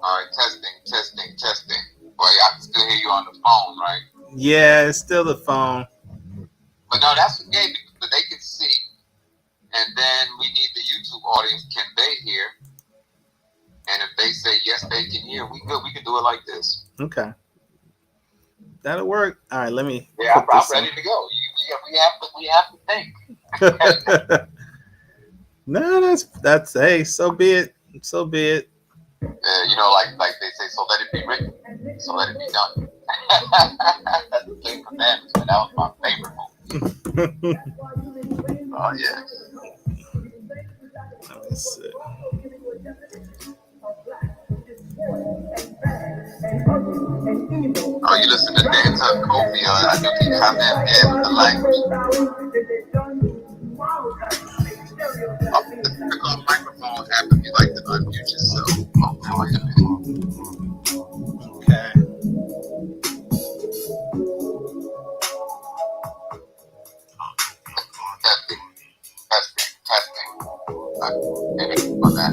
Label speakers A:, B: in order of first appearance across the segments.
A: All right, testing. Boy, I can still hear you on the phone, right?
B: Yeah, it's still the phone.
A: But no, that's okay because they can see. And then we need the YouTube audience. Can they hear? And if they say yes, they can hear. We good. We can do it like this.
B: Okay, that'll work. All right, let me.
A: Yeah, I'm ready to go. We have to think.
B: No, that's hey, so be it. So be it.
A: You know, like they say, so let it be written, so let it be done. That's the 10 commandments, man. That was my favorite movie. Oh yeah.
B: Let me see.
A: Oh, you listen to Dan Tuck Kofi. I knew he come in there with the language. The little microphone app if you like to unmute yourself. Oh, wait a minute.
B: Okay.
A: Testing. On that.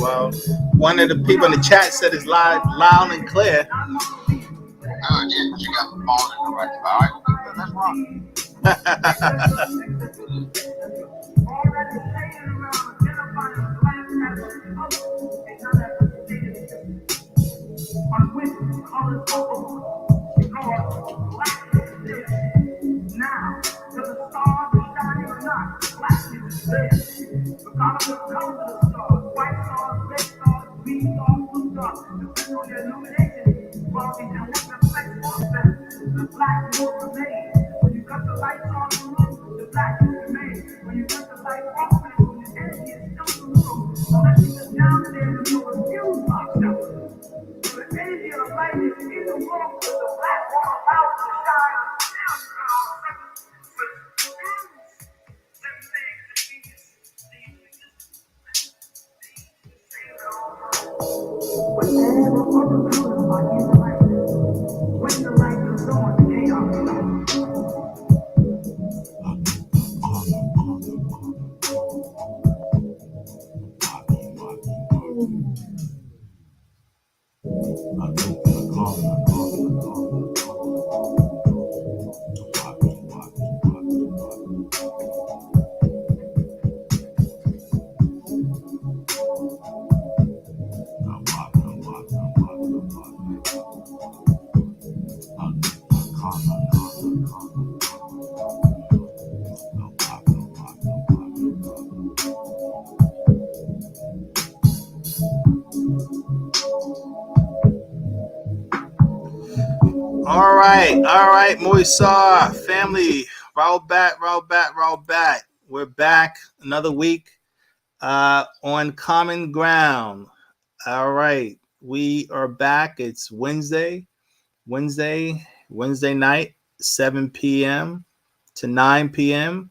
B: Well, one of the people in the chat said it's loud and clear.
A: Good, yeah, you got the phone in the right spot. All right, let's rock.
B: All right, Moisar family, roll back. We're back another week on common ground. All right, we are back. It's Wednesday night, 7 p.m. to 9 p.m.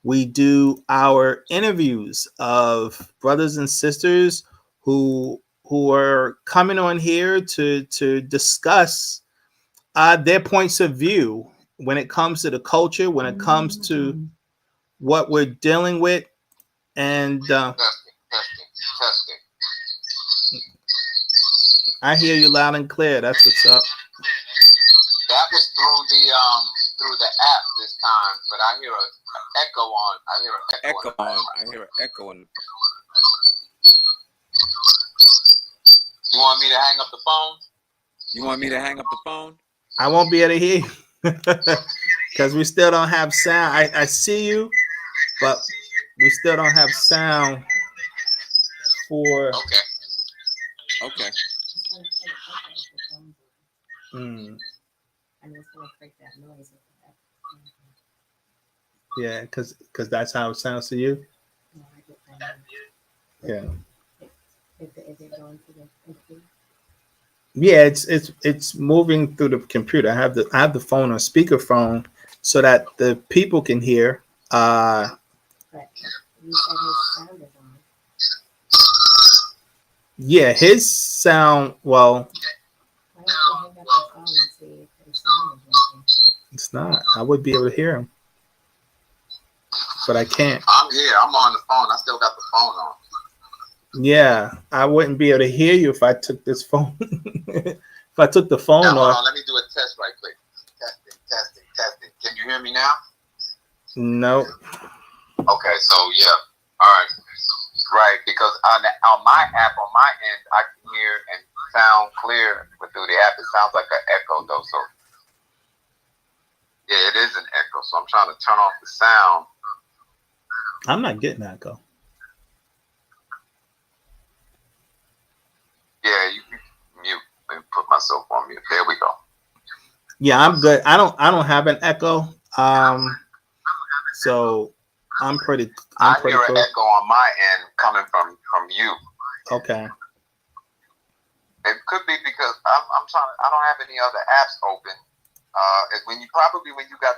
B: We do our interviews of brothers and sisters who are coming on here to discuss their points of view when it comes to the culture, when it comes to what we're dealing with, and
A: testing.
B: I hear you loud and clear. That's what's up.
A: That was through the app this time, but I hear an echo on. I hear an echo on. You want me to hang up the phone?
B: I won't be able to hear you because we still don't have sound. I see you, but we still don't have sound for.
A: Okay.
B: Yeah, because that's how it sounds to you. Yeah. Yeah, it's moving through the computer. I have the phone on speakerphone so that the people can hear. Yeah, his sound. Well, it's not. I would be able to hear him. but I can't.
A: I'm here. I'm on the phone. I still got the phone on.
B: Yeah, I wouldn't be able to hear you if I took this phone. If I took the phone
A: Now, hold
B: off.
A: on. Let me do a test right quick. Testing. Can you hear me now?
B: No.
A: Okay, so yeah. All right. Right, because on my app, on my end, I can hear and sound clear, but through the app, it sounds like an echo, though. So, yeah, it is an echo. So I'm trying to turn off the sound.
B: I'm not getting echo.
A: Yeah, you can mute and put myself on mute. There we go.
B: Yeah, I'm good. I don't have an echo. So I'm pretty
A: I hear
B: cool.
A: an echo on my end coming from you.
B: Okay.
A: It could be because I'm trying. I don't have any other apps open. When you got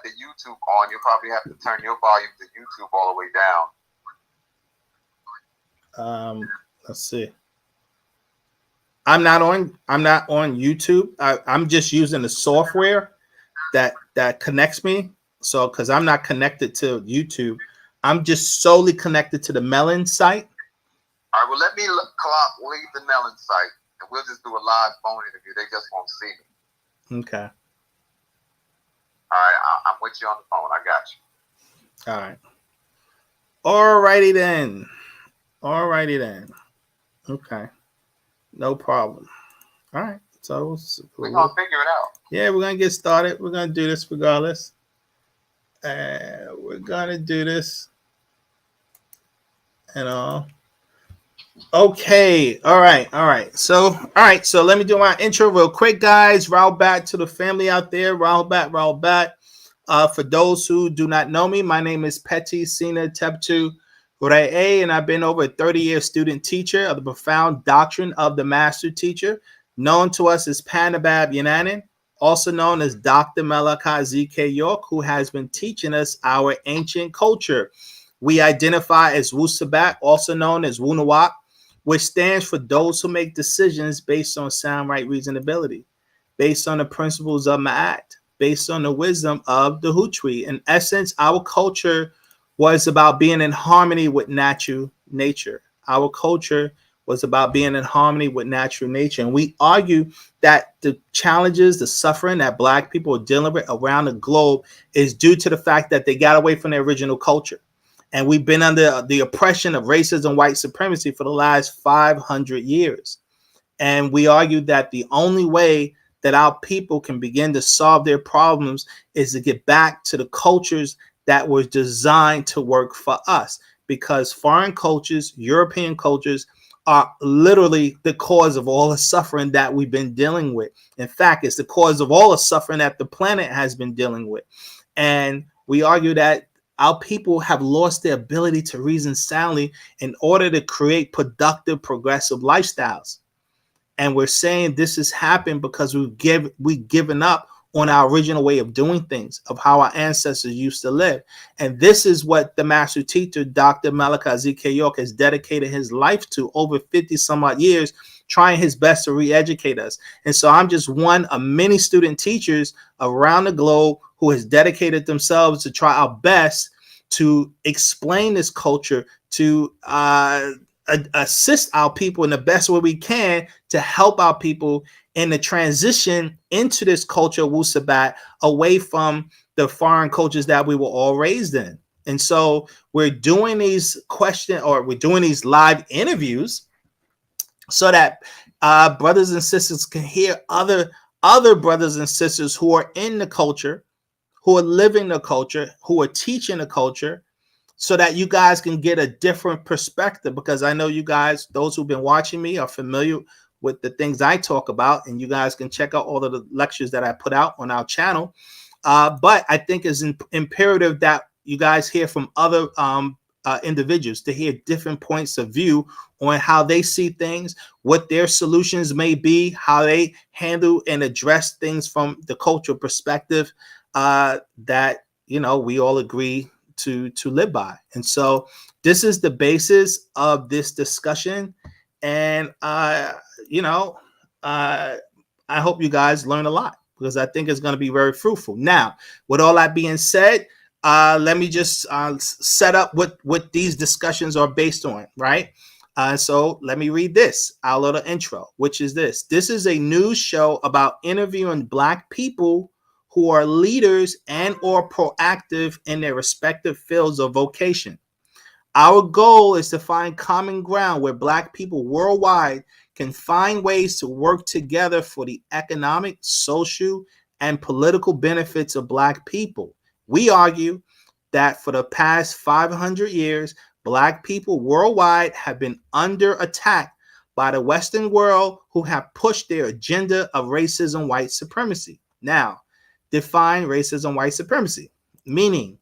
A: the YouTube on, you'll probably have to turn your volume to YouTube all the way down.
B: Let's see. I'm not on YouTube. I'm just using the software that connects me. So because I'm not connected to YouTube, I'm just solely connected to the Melon site.
A: All right. Well, let me leave the Melon site, and we'll just do a live phone interview. They just won't see me.
B: Okay.
A: All right. I'm with you on the phone. I got you.
B: All right. Alrighty then. Okay. No problem. All right. So
A: we're gonna figure it out.
B: Yeah, we're gonna get started. We're gonna do this regardless. We're gonna do this and all. Okay. All right. So let me do my intro real quick, guys. Wu-Sabat to the family out there. Wu-Sabat. For those who do not know me, my name is Peti Sina Teptu Re'e, and I've been over a 30-year student teacher of the profound doctrine of the master teacher, known to us as Panabab Yananin, also known as Dr. Malachi Z.K. York, who has been teaching us our ancient culture. We identify as Wu-Sabat, also known as Wu-Nawak, which stands for those who make decisions based on sound right reasonability, based on the principles of Ma'at, based on the wisdom of the Hutri. In essence, our culture was about being in harmony with natural nature. Our culture was about being in harmony with natural nature. And we argue that the challenges, the suffering that Black people are dealing with around the globe is due to the fact that they got away from their original culture. And we've been under the oppression of racism and white supremacy for the last 500 years. And we argue that the only way that our people can begin to solve their problems is to get back to the cultures that were designed to work for us, because foreign cultures, European cultures, are literally the cause of all the suffering that we've been dealing with. In fact, it's the cause of all the suffering that the planet has been dealing with. And we argue that our people have lost their ability to reason soundly in order to create productive, progressive lifestyles. And we're saying this has happened because we've given up on our original way of doing things, of how our ancestors used to live. And this is what the master teacher, Dr. Malachi Z.K. York, has dedicated his life to over 50 some odd years, trying his best to re-educate us. And so I'm just one of many student teachers around the globe who has dedicated themselves to try our best to explain this culture, to assist our people in the best way we can to help our people in the transition into this culture, Wu-Sabat, away from the foreign cultures that we were all raised in. And so we're doing these we're doing these live interviews so that brothers and sisters can hear other brothers and sisters who are in the culture, who are living the culture, who are teaching the culture, so that you guys can get a different perspective. Because I know you guys, those who've been watching me, are familiar with the things I talk about, and you guys can check out all of the lectures that I put out on our channel. But I think it's imperative that you guys hear from other individuals, to hear different points of view on how they see things, what their solutions may be, how they handle and address things from the cultural perspective that, you know, we all agree to live by. And so this is the basis of this discussion. And I hope you guys learn a lot, because I think it's going to be very fruitful. Now, with all that being said, let me just set up what these discussions are based on, right? So let me read this, our little intro, which is this. This is a news show about interviewing Black people who are leaders and or proactive in their respective fields of vocation. Our goal is to find common ground where Black people worldwide can find ways to work together for the economic, social, and political benefits of Black people. We argue that for the past 500 years, Black people worldwide have been under attack by the Western world, who have pushed their agenda of racism, white supremacy. Now, define racism, white supremacy, meaning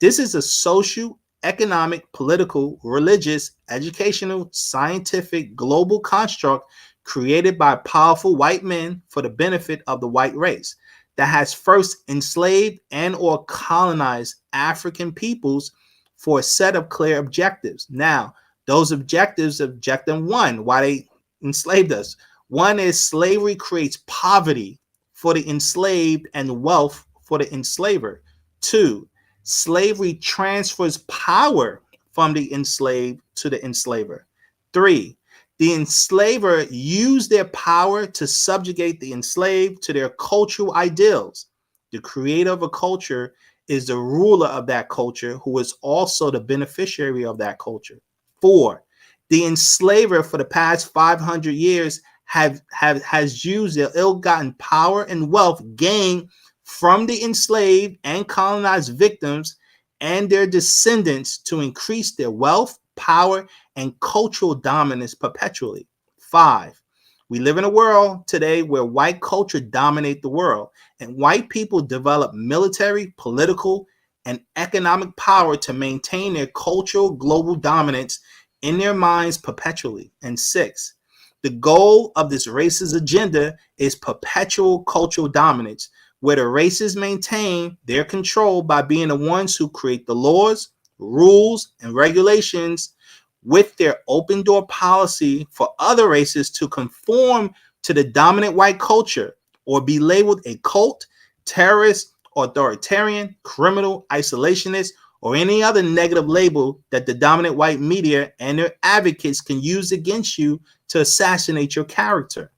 B: this is a social, economic, political, religious, educational, scientific, global construct created by powerful white men for the benefit of the white race that has first enslaved and or colonized African peoples for a set of clear objectives. Now, those objectives, objective one, why they enslaved us. One is slavery creates poverty for the enslaved and wealth for the enslaver. Two, slavery transfers power from the enslaved to the enslaver. Three, the enslaver used their power to subjugate the enslaved to their cultural ideals. The creator of a culture is the ruler of that culture, who is also the beneficiary of that culture. Four, the enslaver for the past 500 years has used their ill-gotten power and wealth gained from the enslaved and colonized victims and their descendants to increase their wealth, power, and cultural dominance perpetually. Five, we live in a world today where white culture dominates the world, and white people develop military, political, and economic power to maintain their cultural global dominance in their minds perpetually. And six, the goal of this racist agenda is perpetual cultural dominance, where the races maintain their control by being the ones who create the laws, rules, and regulations with their open door policy for other races to conform to the dominant white culture or be labeled a cult, terrorist, authoritarian, criminal, isolationist, or any other negative label that the dominant white media and their advocates can use against you to assassinate your character.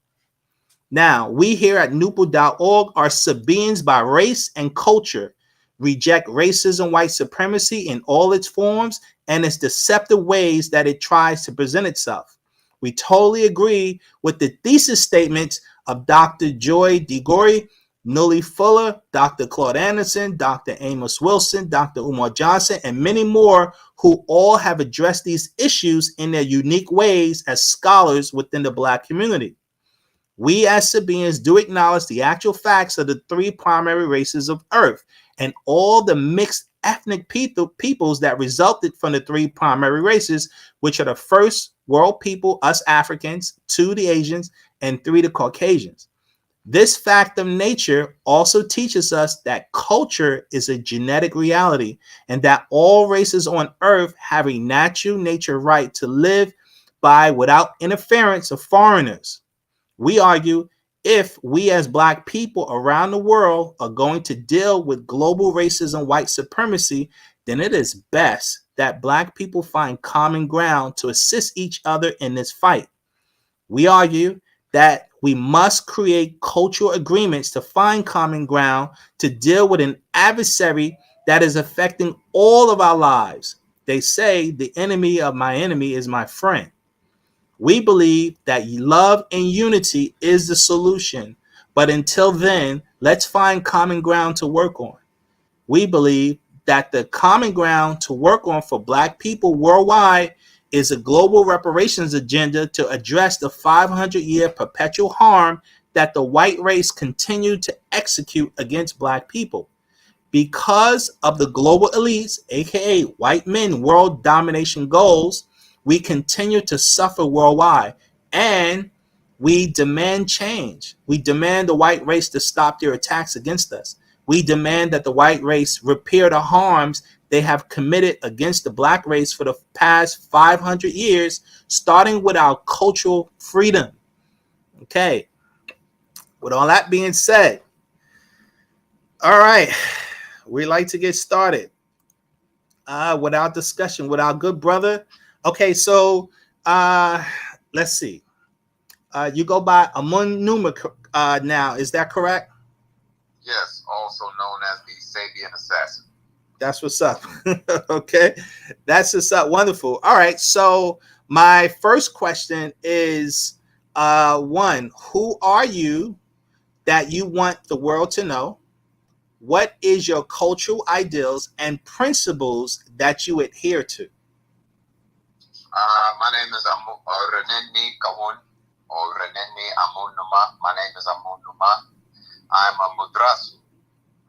B: Now, we here at Newport.org are Sabaeans by race and culture, reject racism, white supremacy in all its forms and its deceptive ways that it tries to present itself. We totally agree with the thesis statements of Dr. Joy DeGory, Nully Fuller, Dr. Claude Anderson, Dr. Amos Wilson, Dr. Umar Johnson, and many more who all have addressed these issues in their unique ways as scholars within the Black community. We as Sabaeans do acknowledge the actual facts of the three primary races of Earth and all the mixed ethnic peoples that resulted from the three primary races, which are the first world people, us Africans, two, the Asians, and three, the Caucasians. This fact of nature also teaches us that culture is a genetic reality and that all races on Earth have a natural nature right to live by without interference of foreigners. We argue if we as Black people around the world are going to deal with global racism, white supremacy, then it is best that Black people find common ground to assist each other in this fight. We argue that we must create cultural agreements to find common ground to deal with an adversary that is affecting all of our lives. They say the enemy of my enemy is my friend. We believe that love and unity is the solution, but until then, let's find common ground to work on. We believe that the common ground to work on for Black people worldwide is a global reparations agenda to address the 500-year perpetual harm that the white race continued to execute against Black people. Because of the global elites, aka white men, world domination goals, we continue to suffer worldwide, and we demand change. We demand the white race to stop their attacks against us. We demand that the white race repair the harms they have committed against the Black race for the past 500 years, starting with our cultural freedom. Okay, with all that being said, all right, we like to get started. Without discussion, with our good brother. Okay, so let's see. You go by Amun Numa now. Is that correct?
A: Yes, also known as the Sabian Assassin.
B: That's what's up. Okay, that's what's up. Wonderful. All right. So my first question is, one, who are you that you want the world to know? What is your cultural ideals and principles that you adhere to?
A: My name is Reneni Kawun, or Reneni Amun Numa. My name is Amun Numa. I'm a Mudrasu,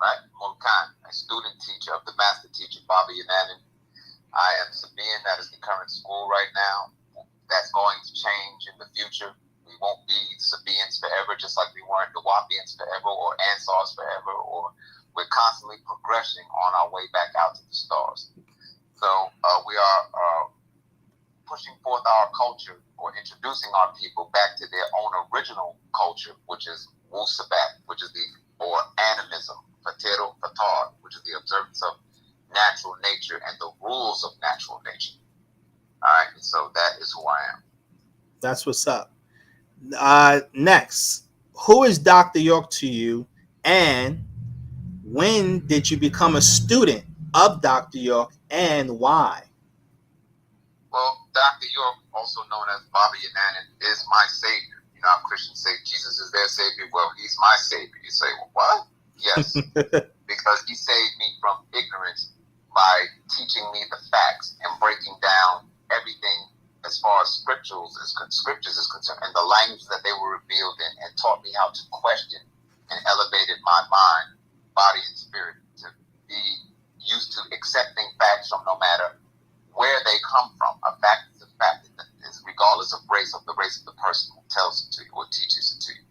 A: right? Mulkan, a student teacher of the master teacher, Baba Yananin. I am Sabian, that is the current school right now. That's going to change in the future. We won't be Sabians forever, just like we weren't the Wapians forever, or Ansars forever, or we're constantly progressing on our way back out to the stars. So we are pushing forth our culture, or introducing our people back to their own original culture, which is Wu-Sabat, which is or animism, Fatero Fatar, which is the observance of natural nature and the rules of natural nature. All right, so that is who I am.
B: That's what's up. Next, who is Dr. York to you, and when did you become a student of Dr. York, and why?
A: Well, Dr. York, also known as Baba Yananin, is my savior. You know how Christians say Jesus is their savior? Well, he's my savior. You say, well, what? Yes, because he saved me from ignorance by teaching me the facts and breaking down everything as far as scriptures is concerned, and the language that they were revealed in, and taught me how to question and elevated my mind, body, and spirit to be used to accepting facts from no matter where they come from. A fact is a fact, regardless of the race of the person who tells it to you or teaches it to you.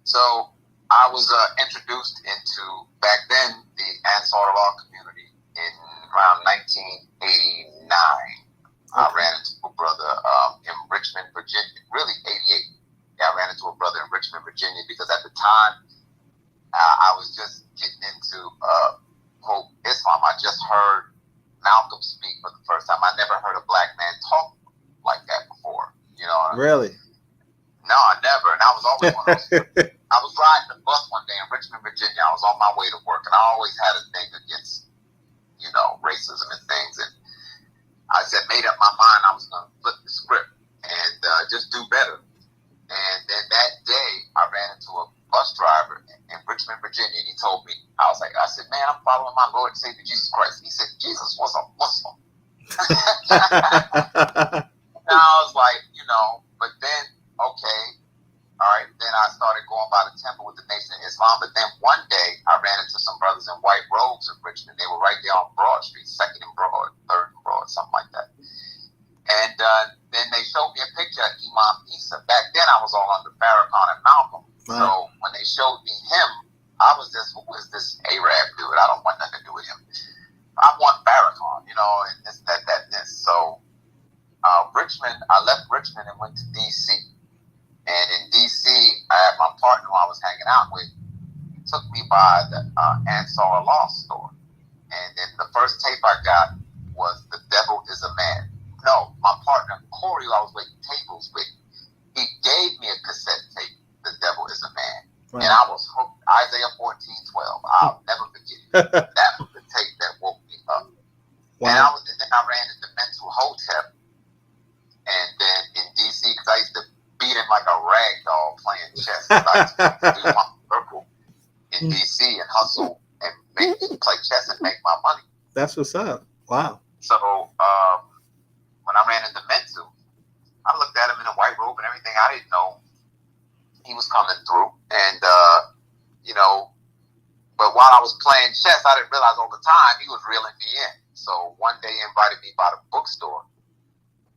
A: So I was introduced into, back then, the Ansar Allah community in around 1989. I ran into a brother in Richmond, Virginia, really 88. Yeah, I ran into a brother in Richmond, Virginia, because at the time I was just getting into quote Islam. I just heard Malcolm speak for the first time. I never heard a black man talk like that before. You know?
B: Really?
A: No, I never. And I was always one of those. I was riding the bus one day in Richmond, Virginia. I was on my way to work, and I always had a thing against, racism and things. And I said, made up my mind I was going to flip the script and just do better. And then that day, I ran into a bus driver in Richmond, Virginia, and he told me, I said, man, I'm following my Lord and Savior Jesus Christ. He said, Jesus was a Muslim. And I was like, but then, okay, all right, then I started going by the temple with the Nation of Islam. But then one day, I ran into some brothers in white robes in Richmond. They were right there on Broad Street, 2nd and Broad, 3rd and Broad, something like that. And then they showed me a picture of Imam Isa. Back then, I was all under Farrakhan and Malcolm. Right. So when they showed me him, I was just, who is this Arab dude? I don't want nothing to do with him. I want Farrakhan, and this, that. So Richmond, I left Richmond and went to D.C. And in D.C., I had my partner who I was hanging out with. He took me by the Ansar Law store. And then the first tape I got was The Devil is a Man. No, my partner, Corey, who I was waiting tables with, he gave me a cassette tape, The Devil is a Man. Right. And I was hooked. Isaiah 14:12. I'll never forget it. That was the tape that woke me up. Wow. And then I ran into Mental Hotep. And then in D.C., because I used to beat him like a rag doll playing chess. I used to do my circle in D.C. and hustle and play chess and make my money.
B: That's what's up. Wow.
A: So when I ran into Mental, I looked at him in a white robe and everything. I didn't know he was coming through. And, but while I was playing chess, I didn't realize over time he was reeling me in. So one day he invited me by the bookstore.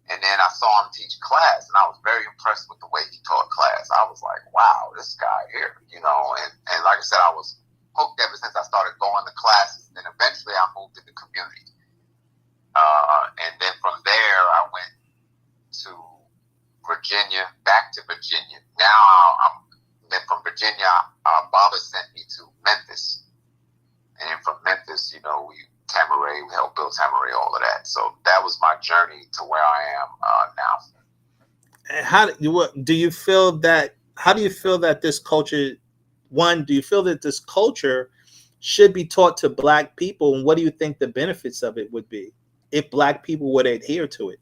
A: And then I saw him teach class, and I was very impressed with the way he taught class. I was like, wow, this guy here, and like I said, I was hooked ever since I started going to classes. Then eventually I moved to the community. And then from there, I went to Virginia, back to Virginia. Now then from Virginia, Baba sent me to Memphis. And then from Memphis, we Tamaray, Tamaray, we helped build Tamaray, all of that. So that was my journey to where I am now.
B: And how do you feel that? How do you feel that this culture? One, do you feel that this culture should be taught to Black people, and what do you think the benefits of it would be if Black people would adhere to it?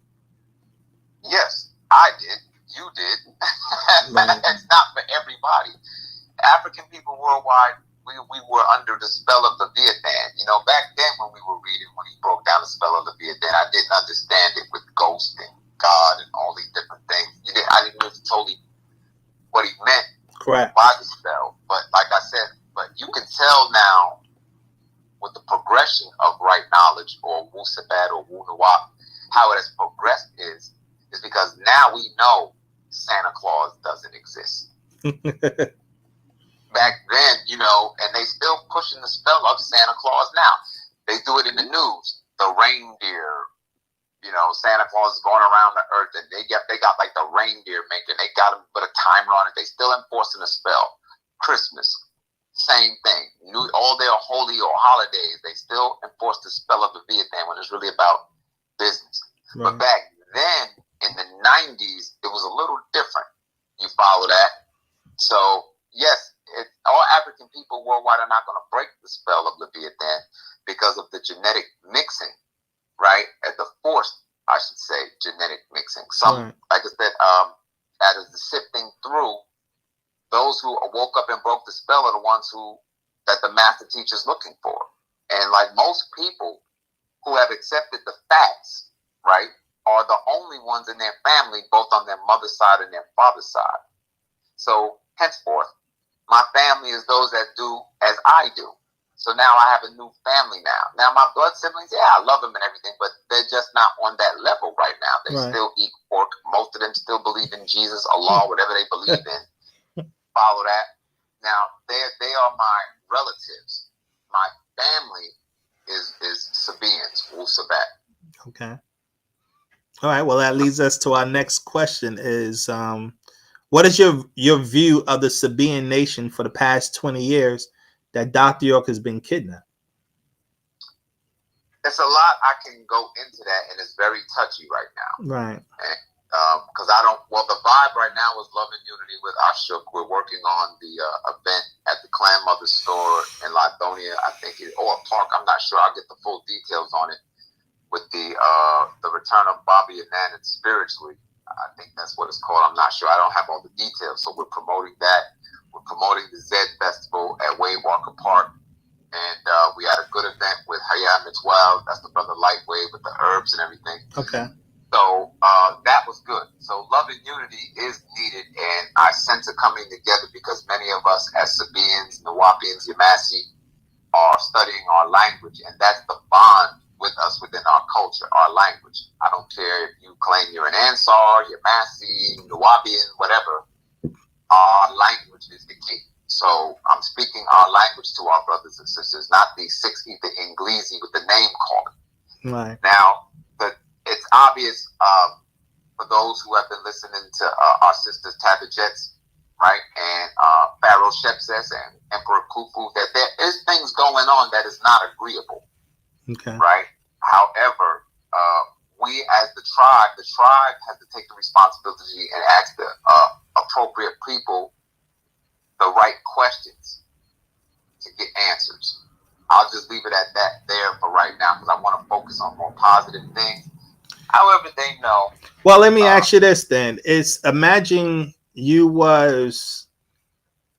A: Yes, I did. You did.
B: Right.
A: It's not for everybody. African people worldwide, we were under the spell of the Leviathan. You know, back then when we were reading, when he broke down the spell of the Leviathan, I didn't understand it with ghost and God and all these different things. I didn't really totally what he meant
B: Correct.
A: by the spell. But like I said, but you can tell now with the progression of right knowledge or Wu-Sabat or Wu-Nawab, how it has progressed is because now we know Santa Claus doesn't exist. Back then, you know, and they still pushing the spell of Santa Claus now. They do it in the news. The reindeer, you know, Santa Claus is going around the earth, and they got like the reindeer making. They got them put a timer on it. They still enforcing the spell. Christmas, same thing. All their holy or holidays, they still enforce the spell of the Leviathan when it's really about business. Right. But back then, in the 90s, it was a little different. You follow that? So, yes, all African people worldwide are not going to break the spell of Leviathan because of the genetic mixing, right? At the forced, I should say, genetic mixing. Some, like I said, as the sifting through, those who woke up and broke the spell are the ones that the master teacher is looking for. And like most people who have accepted the facts, right, are the only ones in their family, both on their mother's side and their father's side. So, henceforth, my family is those that do as I do. So now I have a new family now. Now my blood siblings, yeah, I love them and everything, but they're just not on that level right now. They still eat pork. Most of them still believe in Jesus, Allah, whatever they believe in. Follow that. Now they are my relatives. My family is Sabaeans, Wu-Sabat.
B: Okay. All right. Well, that leads us to our next question: is what is your view of the Sabaean nation for the past 20 years that Dr. York has been kidnapped?
A: It's a lot I can go into that, and it's very touchy right now.
B: Right.
A: Because the vibe right now is love and unity with Ashok. We're working on the event at the Clan Mother store in Lithonia, I think, or Park. I'm not sure. I'll get the full details on it with the return of Bobby Anand spiritually. I think that's what it's called. I'm not sure. I don't have all the details. So we're promoting that. We're promoting the Zed Festival at Wade Walker Park. And we had a good event with Hayat Mitwell. That's the brother Lightwave with the herbs and everything.
B: Okay.
A: So that was good. So love and unity is needed. And I sense it coming together because many of us as Sabaeans, Nawapians, Yamasi are studying our language. And that's the bond with us within our culture, our language. I don't care if you claim you're an Ansar, Yamasi, Nawabian, whatever. Our language is the key. So I'm speaking our language to our brothers and sisters, not the 6 ether Inglesi with the name calling.
B: Right.
A: Now, it's obvious for those who have been listening to our sisters Tabijets, right, and Pharaoh Shepses and Emperor Khufu, that there is things going on that is not agreeable.
B: Okay.
A: Right. However, we as the tribe has to take the responsibility and ask the appropriate people the right questions to get answers. I'll just leave it at that there for right now because I want to focus on more positive things. However, they know.
B: Well, let me ask you this then: imagine you was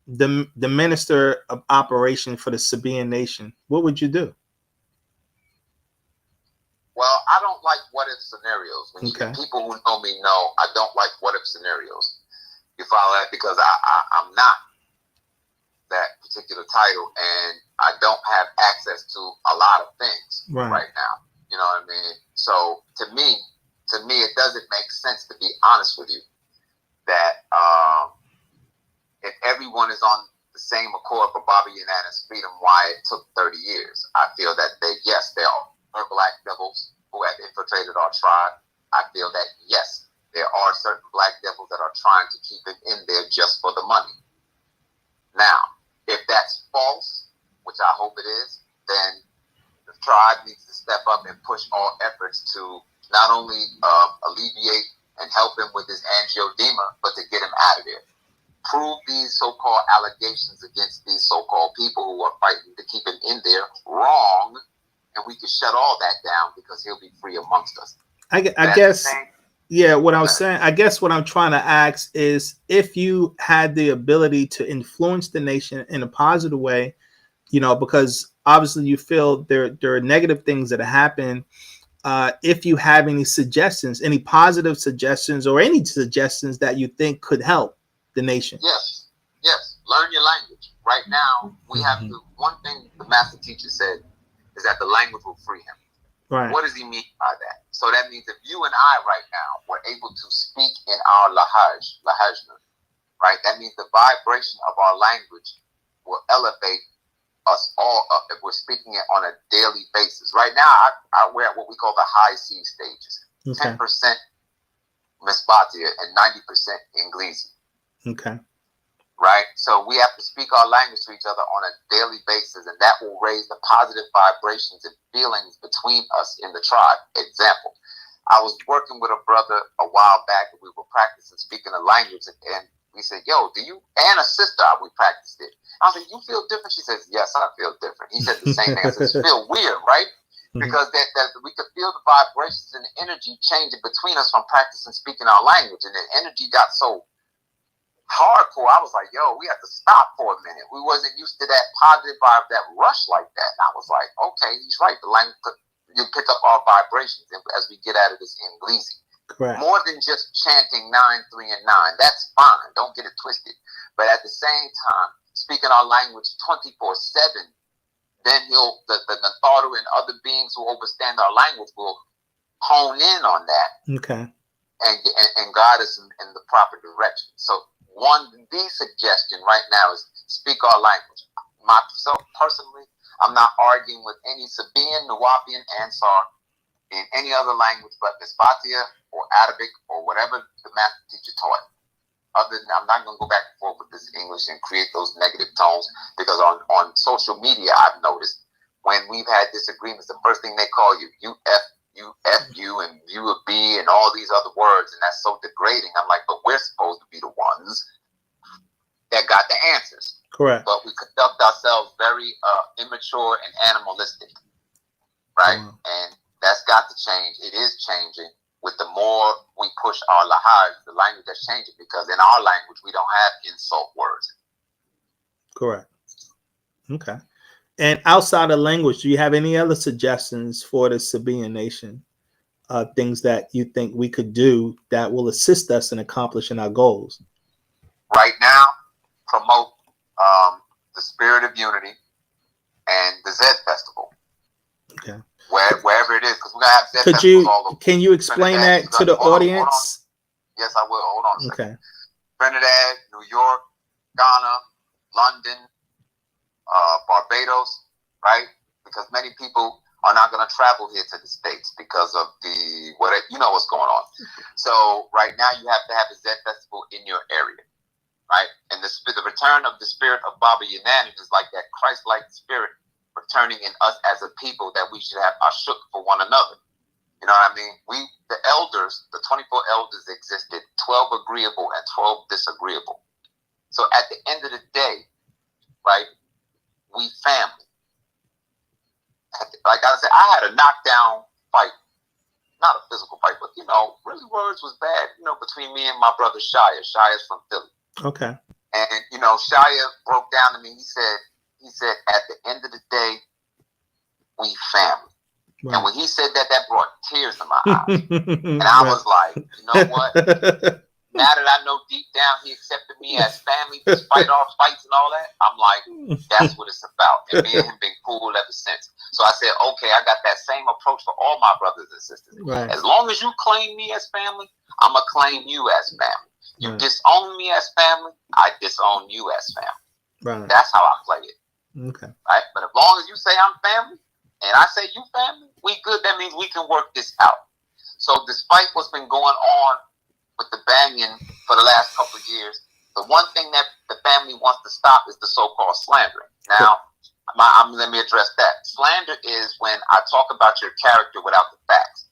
B: the minister of operation for the Sabaean nation. What would you do?
A: Well, I don't like what-if scenarios. People who know me know I don't like what-if scenarios. You follow that? Because I'm not that particular title, and I don't have access to a lot of things right now. You know what I mean? So to me, it doesn't make sense, to be honest with you, that if everyone is on the same accord for Bobby Yanana's freedom, why it took 30 years. I feel that there are black devils who have infiltrated our tribe. I feel that, yes, there are certain black devils that are trying to keep it in there just for the money. Now, if that's false, which I hope it is, then the tribe needs to step up and push all efforts to not only alleviate and help him with his angioedema, but to get him out of there. Prove these so-called allegations against these so-called people who are fighting to keep him in there wrong, and we can shut all that down because he'll be free amongst us.
B: I guess, yeah, what I was saying, I guess what I'm trying to ask is if you had the ability to influence the nation in a positive way, you know, because obviously you feel there are negative things that happen. If you have any suggestions, any positive suggestions or any suggestions that you think could help the nation.
A: Yes. Learn your language. Right now, we have to, one thing the master teacher said is that the language will free him.
B: Right.
A: What does he mean by that? So that means if you and I right now were able to speak in our lahajna, right? That means the vibration of our language will elevate us all up if we're speaking it on a daily basis. Right now, we're at what we call the high C stages. Okay. 10% Misbatia and 90% Inglesi.
B: Okay.
A: Right? So we have to speak our language to each other on a daily basis, and that will raise the positive vibrations and feelings between us in the tribe. Example, I was working with a brother a while back, and we were practicing speaking the language, and we said, yo, do you, and a sister, we practiced it. I was like, you feel different? She says, yes, I feel different. He said the same thing. I said, you feel weird, right? Because that we could feel the vibrations and the energy changing between us from practicing speaking our language, and the energy got so hardcore. I was like, yo, we have to stop for a minute. We wasn't used to that positive vibe, that rush like that. And I was like, okay, he's right. The language, you pick up our vibrations as we get out of this Inglesi.
B: Correct.
A: More than just chanting 9, 3, and 9. That's fine. Don't get it twisted. But at the same time, speaking our language 24/7, then the Natharu and other beings who understand our language will hone in on that.
B: Okay.
A: And guide us in the proper direction. So the suggestion right now is speak our language. Myself personally, I'm not arguing with any Sabian, Nuwapian, Ansar in any other language but Misbatia or Arabic or whatever the master teacher taught. Other than, I'm not going to go back and forth with this English and create those negative tones, because on social media I've noticed when we've had disagreements, the first thing they call you F you and you a B and all these other words, and that's so degrading. I'm like, but we're supposed to be the ones that got the answers.
B: Correct.
A: But we conduct ourselves very immature and animalistic, right? And that's got to change. It is changing. With the more we push our lahaj, the language that's changing, because in our language we don't have insult words.
B: Correct. Okay. And outside of language, do you have any other suggestions for the Sabian nation? Things that you think we could do that will assist us in accomplishing our goals?
A: Right now, promote the spirit of unity and the Zed Festival.
B: Okay.
A: Wherever it is, because we're going to have Zed festivals all over.
B: Can you explain that to the audience?
A: Yes, I will. Hold on a second.
B: Okay.
A: Trinidad, New York, Ghana, London, Barbados, right? Because many people are not going to travel here to the States because of what's going on. So right now you have to have a Zed Festival in your area, right? And the return of the spirit of Baba Yanan is like that Christ-like spirit returning in us as a people, that we should have ashuk for one another. You know what I mean? The elders, the 24 elders existed, 12 agreeable and 12 disagreeable. So at the end of the day, right, we family. Like I said, I had a knockdown fight, not a physical fight, but really words was bad, between me and my brother Shia. Shia's from Philly.
B: Okay.
A: And Shia broke down to me. He said, at the end of the day, we family. Right. And when he said that brought tears to my eyes. And I was like, you know what? Now that I know deep down he accepted me as family, despite our fights and all that, I'm like, that's what it's about. And me and him been cool ever since. So I said, okay, I got that same approach for all my brothers and sisters. Right. As long as you claim me as family, I'm going to claim you as family. You disown me as family, I disown you as family. Right. That's how I play it.
B: Okay.
A: Right? But as long as you say I'm family, and I say you family, we good. That means we can work this out. So despite what's been going on with the banging for the last couple of years, the one thing that the family wants to stop is the so-called slandering. Now, Let me address that. Slander is when I talk about your character without the facts.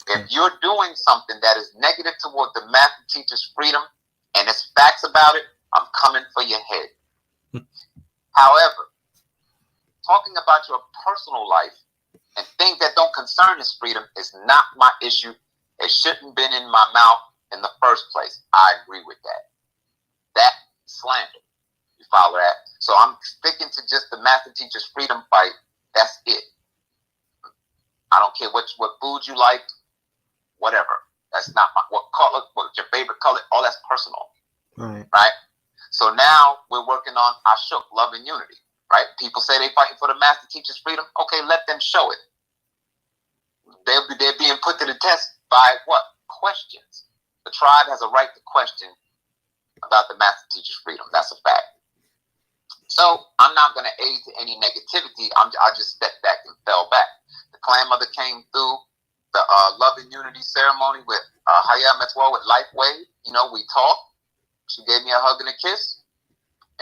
A: If you're doing something that is negative toward the master teacher's freedom and there's facts about it, I'm coming for your head. However, talking about your personal life and things that don't concern his freedom is not my issue. It shouldn't have been in my mouth in the first place. I agree with that. That slander. You follow that? So I'm sticking to just the master teacher's freedom fight. That's it. I don't care what food you like, whatever. That's not what color, what's your favorite color. All that's personal. Right? So now we're working on Ashok, love and unity. Right? People say they're fighting for the master teacher's freedom. Okay, let them show it. They're being put to the test by what? Questions. The tribe has a right to question about the master teacher's freedom. That's a fact. So I'm not going to aid to any negativity. I just stepped back and fell back. The clan mother came through the love and unity ceremony with Hayat Metwal with Life Wave. You know, we talked. She gave me a hug and a kiss,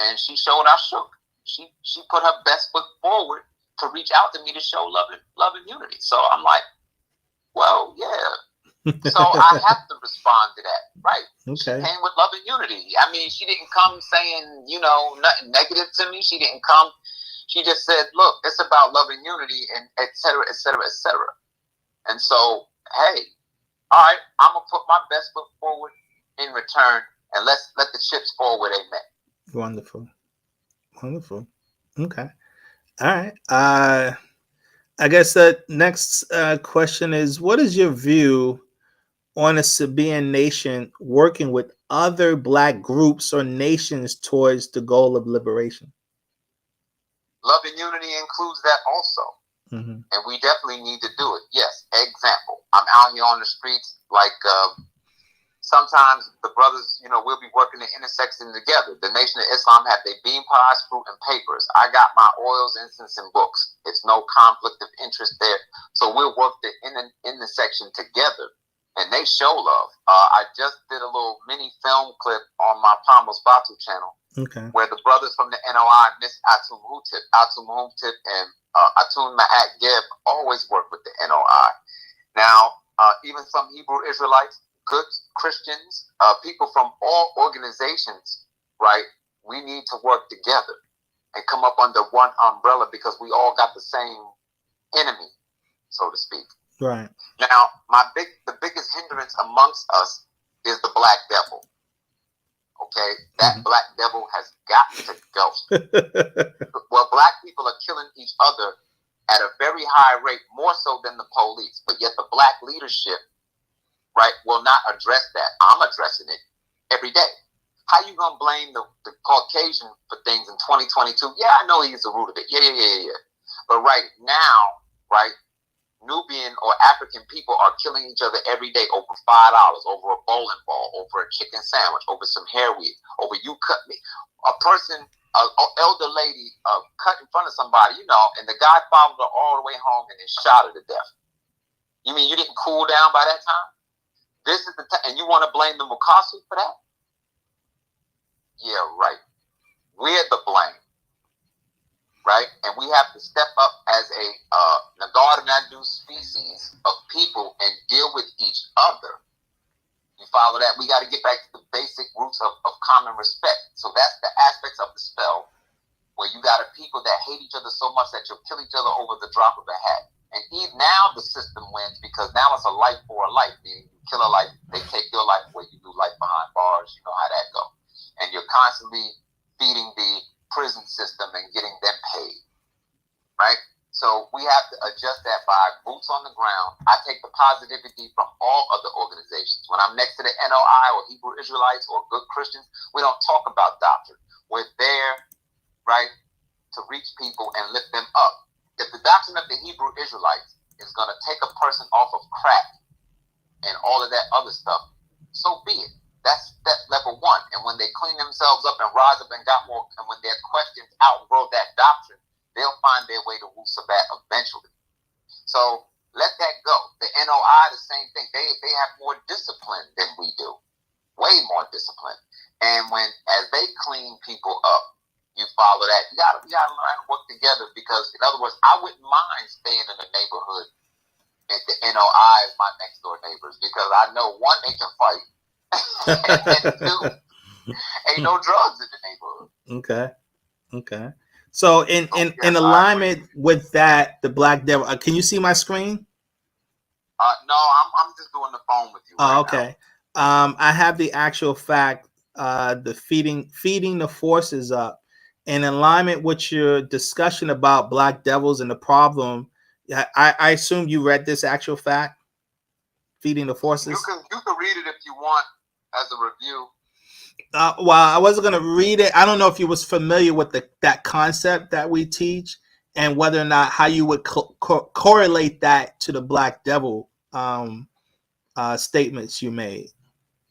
A: and she showed I shook. She put her best foot forward to reach out to me to show love and unity. So I'm like, well, yeah. So I have to respond to that, right? Okay. She came with love and unity. I mean, she didn't come saying, you know, nothing negative to me. She didn't come. She just said, look, it's about love and unity and et cetera, et cetera, et cetera. And so, hey, all right, I'm going to put my best foot forward in return, and let the chips fall where they may.
B: Wonderful. Okay. All right. I guess the next question is, what is your view on a Sabaean nation working with other Black groups or nations towards the goal of liberation?
A: Love and unity includes that also. Mm-hmm. And we definitely need to do it. Yes. Example, I'm out here on the streets, like sometimes the brothers, you know, we'll be working the intersection together. The Nation of Islam have their bean pies, fruit, and papers. I got my oils, incense, and books. It's no conflict of interest there. So we'll work the intersection together, and they show love. I just did a little mini film clip on my Pamos Batu channel, where the brothers from the NOI, Miss Atum Hutip, and Atun Ma'at Geb always work with the NOI. Now, even some Hebrew Israelites, good Christians, people from all organizations, right? We need to work together and come up under one umbrella because we all got the same enemy, so to speak.
B: Right.
A: Now, the biggest hindrance amongst us is the black devil. Okay? That black devil has got to go. Well, black people are killing each other at a very high rate, more so than the police, but yet the black leadership, right, will not address that. I'm addressing it every day. How you gonna blame the Caucasian for things in 2022? Yeah, I know he's the root of it. Yeah. But right now, right, Nubian or African people are killing each other every day over $5, over a bowling ball, over a chicken sandwich, over some hair weave, over you cut me. A person, an elder lady cut in front of somebody, you know, and the guy followed her all the way home and then shot her to death. You mean you didn't cool down by that time? This is the time, and you want to blame the Mukasu for that? Yeah, right. We're the blame, right? And we have to step up as a Nagar Nadu species of people and deal with each other. You follow that? We got to get back to the basic roots of common respect. So that's the aspects of the spell where you got a people that hate each other so much that you'll kill each other over the drop of a hat. And even now the system wins because now it's a life for a life. Meaning you kill a life, they take your life away. You do life behind bars. You know how that go. And you're constantly feeding the prison system and getting them paid, right? So we have to adjust that by boots on the ground. I take the positivity from all other organizations. When I'm next to the NOI or Hebrew Israelites or good Christians, we don't talk about doctrine. We're there, right, to reach people and lift them up. If the doctrine of the Hebrew Israelites is going to take a person off of crack and all of that other stuff, so be it. That's step level one. And when they clean themselves up and rise up and got more, and when their questions outgrow that doctrine, they'll find their way to Wu-Sabat eventually. So let that go. The NOI, the same thing. They have more discipline than we do. Way more discipline. And as they clean people up, You follow that. You gotta learn to work together, because, in other words, I wouldn't mind staying in the neighborhood and the NOI as my next door neighbors, because I know, one, they can fight, and two, ain't no drugs in the neighborhood.
B: Okay. So in alignment with that, the Black Devil. Can you see my screen?
A: No, I'm just doing the phone with you.
B: Oh, okay. Now. I have the actual fact, the feeding the forces up, in alignment with your discussion about Black Devils and the problem. I assume you read this actual fact, feeding the forces.
A: You can read it if you want as a review.
B: Well, I wasn't going to read it. I don't know if you was familiar with that concept that we teach, and whether or not how you would correlate that to the Black Devil statements you made.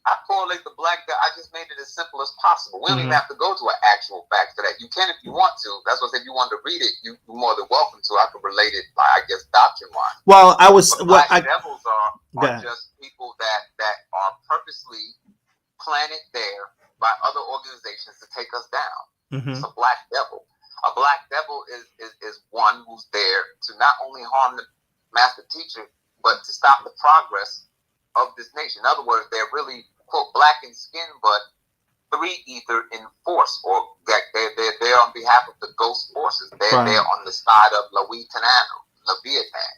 A: I correlate the Black Devil. I just made it as simple as possible. We don't even have to go to an actual fact for that. You can if you want to. That's what I said. If you want to read it, you're more than welcome to. I could relate it, I guess, doctrine-wise.
B: Well, I was.
A: Black devils are just people that are purposely planted there by other organizations to take us down. It's a Black Devil. A Black Devil is one who's there to not only harm the master teacher, but to stop the progress of this nation. In other words, they're really, quote, black in skin, but 3 ether in force, or they're there on behalf of the ghost forces. They're there on the side of Leviathan.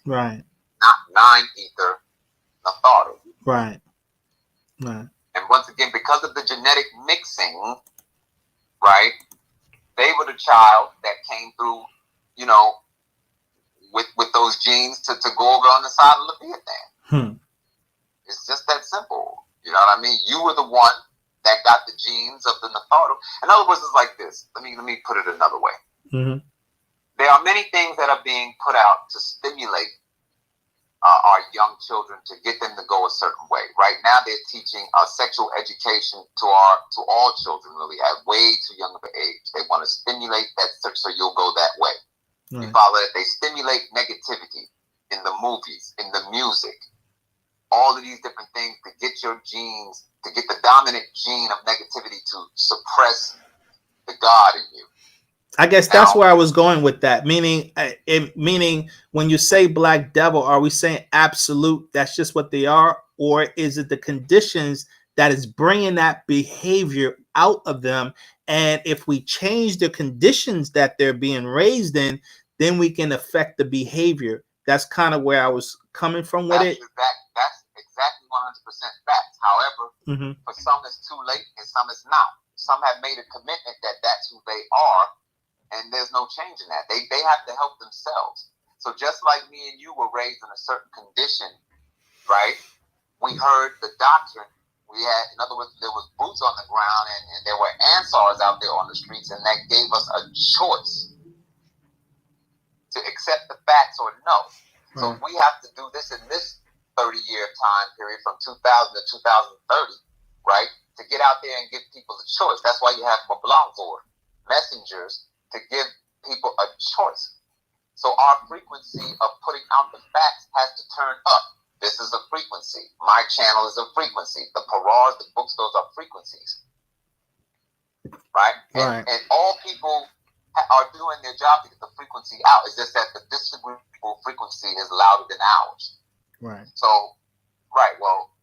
B: Right.
A: Not 9 ether, Natharu.
B: Right.
A: And once again, because of the genetic mixing, right, they were the child that came through, with those genes to go over on the side of Leviathan. It's just that simple. You know what I mean? You were the one that got the genes of the Natharu. In other words, it's like this. Let me put it another way. There are many things that are being put out to stimulate our young children, to get them to go a certain way. Right now, they're teaching sexual education to all children, really, at way too young of an age. They want to stimulate that so you'll go that way. Right. You follow that? They stimulate negativity in the movies, in the music, all of these different things to get your genes, to get the dominant gene of negativity to suppress the God in you.
B: I guess that's where I was going with that. Meaning when you say Black Devil, are we saying absolute, that's just what they are? Or is it the conditions that is bringing that behavior out of them? And if we change the conditions that they're being raised in, then we can affect the behavior. That's kind of where I was coming from with it.
A: That's exactly 100% facts. However, for some it's too late and some it's not. Some have made a commitment that that's who they are, and there's no change in that. They have to help themselves. So just like me and you were raised in a certain condition, right? We heard the doctrine. We had, in other words, there was boots on the ground, and there were Ansars out there on the streets, and that gave us a choice to accept the facts or no. So we have to do this in this 30-year time period from 2000 to 2030, right? To get out there and give people a choice. That's why you have Mablangor, messengers, to give people a choice. So our frequency of putting out the facts has to turn up. This is a frequency. My channel is a frequency. The parars, the books, those are frequencies. Right? And all people are doing their job to get the frequency out. It's just that the disagreeable frequency is louder than ours.
B: Right.
A: So, well,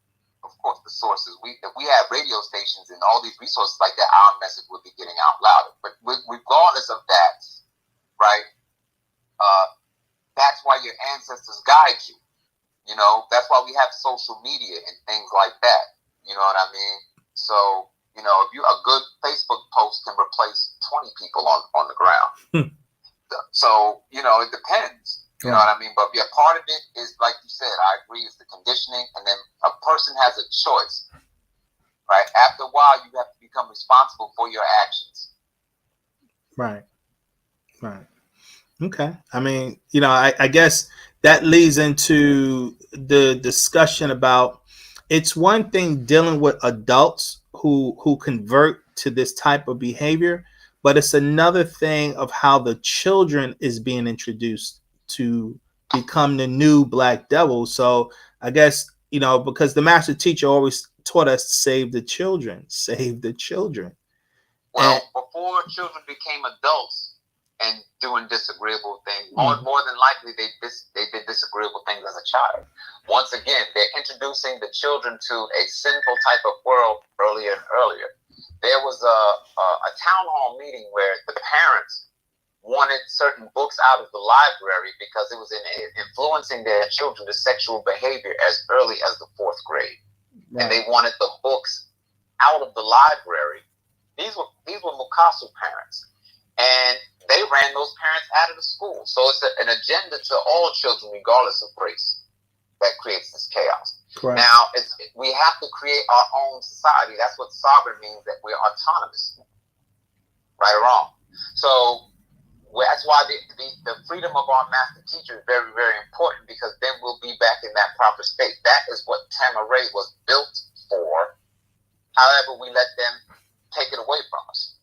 A: of course, the sources. If we had radio stations and all these resources like that, our message would be getting out louder. But regardless of that, right, that's why your ancestors guide you. That's why we have social media and things like that. You know what I mean? So, if a good Facebook post can replace 20 people on the ground. So, it depends. You know what I mean? But yeah, part of it is, like you said, I agree, is the conditioning, and then a person has a choice, right? After a while, you have to become responsible for your actions.
B: Right. Okay. I mean, I guess that leads into the discussion about, it's one thing dealing with adults who convert to this type of behavior, but it's another thing of how the children is being introduced to become the new Black Devil. So I guess, because the master teacher always taught us to save the children.
A: Well, before children became adults and doing disagreeable things, more than likely they did disagreeable things as a child. Once again, they're introducing the children to a sinful type of world earlier and earlier. There was a town hall meeting where the parents wanted certain books out of the library because it was influencing their children to sexual behavior as early as the 4th grade. Right. And they wanted the books out of the library. These were Mukasu parents, and they ran those parents out of the school. So it's an agenda to all children, regardless of race, that creates this chaos. Correct. Now, we have to create our own society. That's what sovereign means, that we're autonomous, right or wrong. So that's why the freedom of our master teacher is very, very important, because then we'll be back in that proper state. That is what Tamaray was built for. However, we let them take it away from us.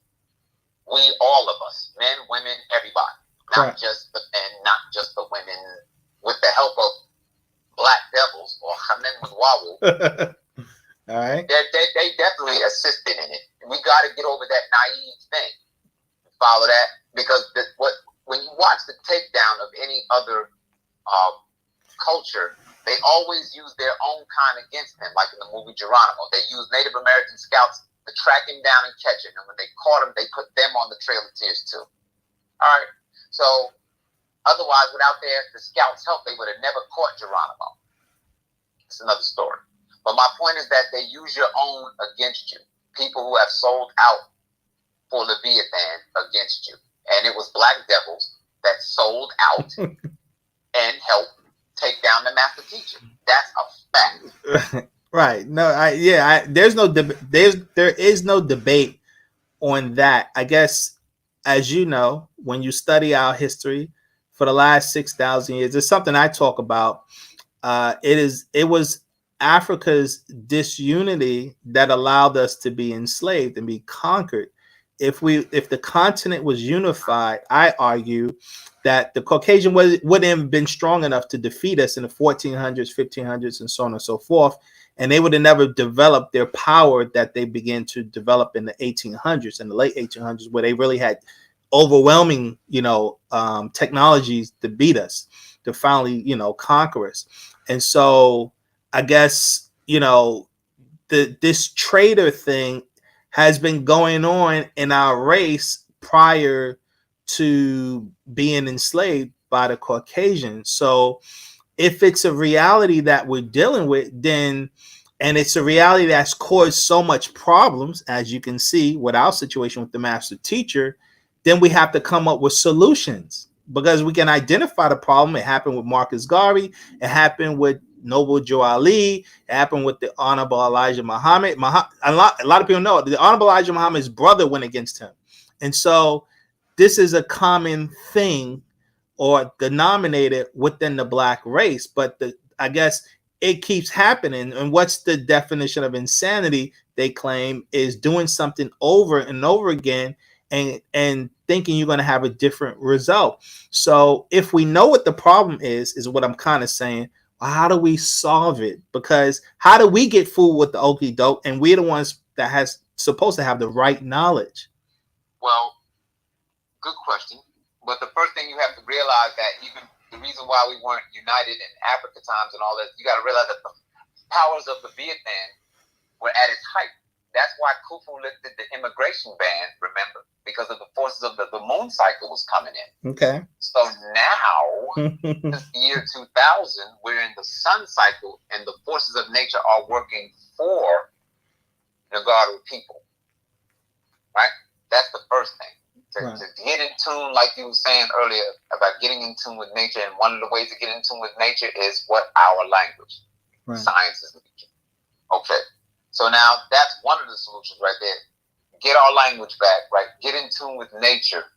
A: We, all of us, men, women, everybody, not just the men, not just the women, with the help of black devils or Hamen Wawu.
B: All right.
A: They definitely assisted in it. We got to get over that naive thing. Follow that, because when you watch the takedown of any other culture, they always use their own kind against them, like in the movie Geronimo. They use Native American scouts to track him down and catch him. And when they caught him, they put them on the Trail of Tears too. All right. So otherwise, without the scouts' help, they would have never caught Geronimo. It's another story. But my point is that they use your own against you. People who have sold out for Leviathan against you. And it was black devils that sold out and helped take down the master teacher. That's a fact.
B: Right. No, there is no debate on that. I guess, as you know, when you study our history for the last 6,000 years, it's something I talk about. It was Africa's disunity that allowed us to be enslaved and be conquered. If the continent was unified, I argue that the Caucasian wouldn't have been strong enough to defeat us in the 1400s, 1500s, and so on and so forth. And they would have never developed their power that they began to develop in the 1800s, in the late 1800s, where they really had overwhelming, technologies to beat us, to finally, conquer us. And so I guess, this trader thing has been going on in our race prior to being enslaved by the Caucasians. So if it's a reality that we're dealing with, then, and it's a reality that's caused so much problems, as you can see with our situation with the master teacher, then we have to come up with solutions, because we can identify the problem. It happened with Marcus Garvey. It happened with Noble Joe Ali. It happened with the Honorable Elijah Muhammad. A lot of people know the Honorable Elijah Muhammad's brother went against him. And so this is a common thing or denominator within the black race. But I guess it keeps happening. And what's the definition of insanity? They claim is doing something over and over again and thinking you're going to have a different result. So if we know what the problem is what I'm kind of saying, well, how do we solve it? Because how do we get fooled with the okie doke? And we're the ones that supposed to have the right knowledge.
A: Well, good question. But the first thing you have to realize that even the reason why we weren't united in Africa times and all that, you got to realize that the powers of the Vietnam were at its height. That's why Khufu lifted the immigration ban, remember, because of the forces of the moon cycle was coming in. Okay. So now, this year 2000, we're in the sun cycle, and the forces of nature are working for the Nagaru people. Right? That's the first thing. To get in tune, like you were saying earlier, about getting in tune with nature, and one of the ways to get in tune with nature is what? Our language. Right. Science is nature. Okay. So now that's one of the solutions right there. Get our language back, right? Get in tune with nature.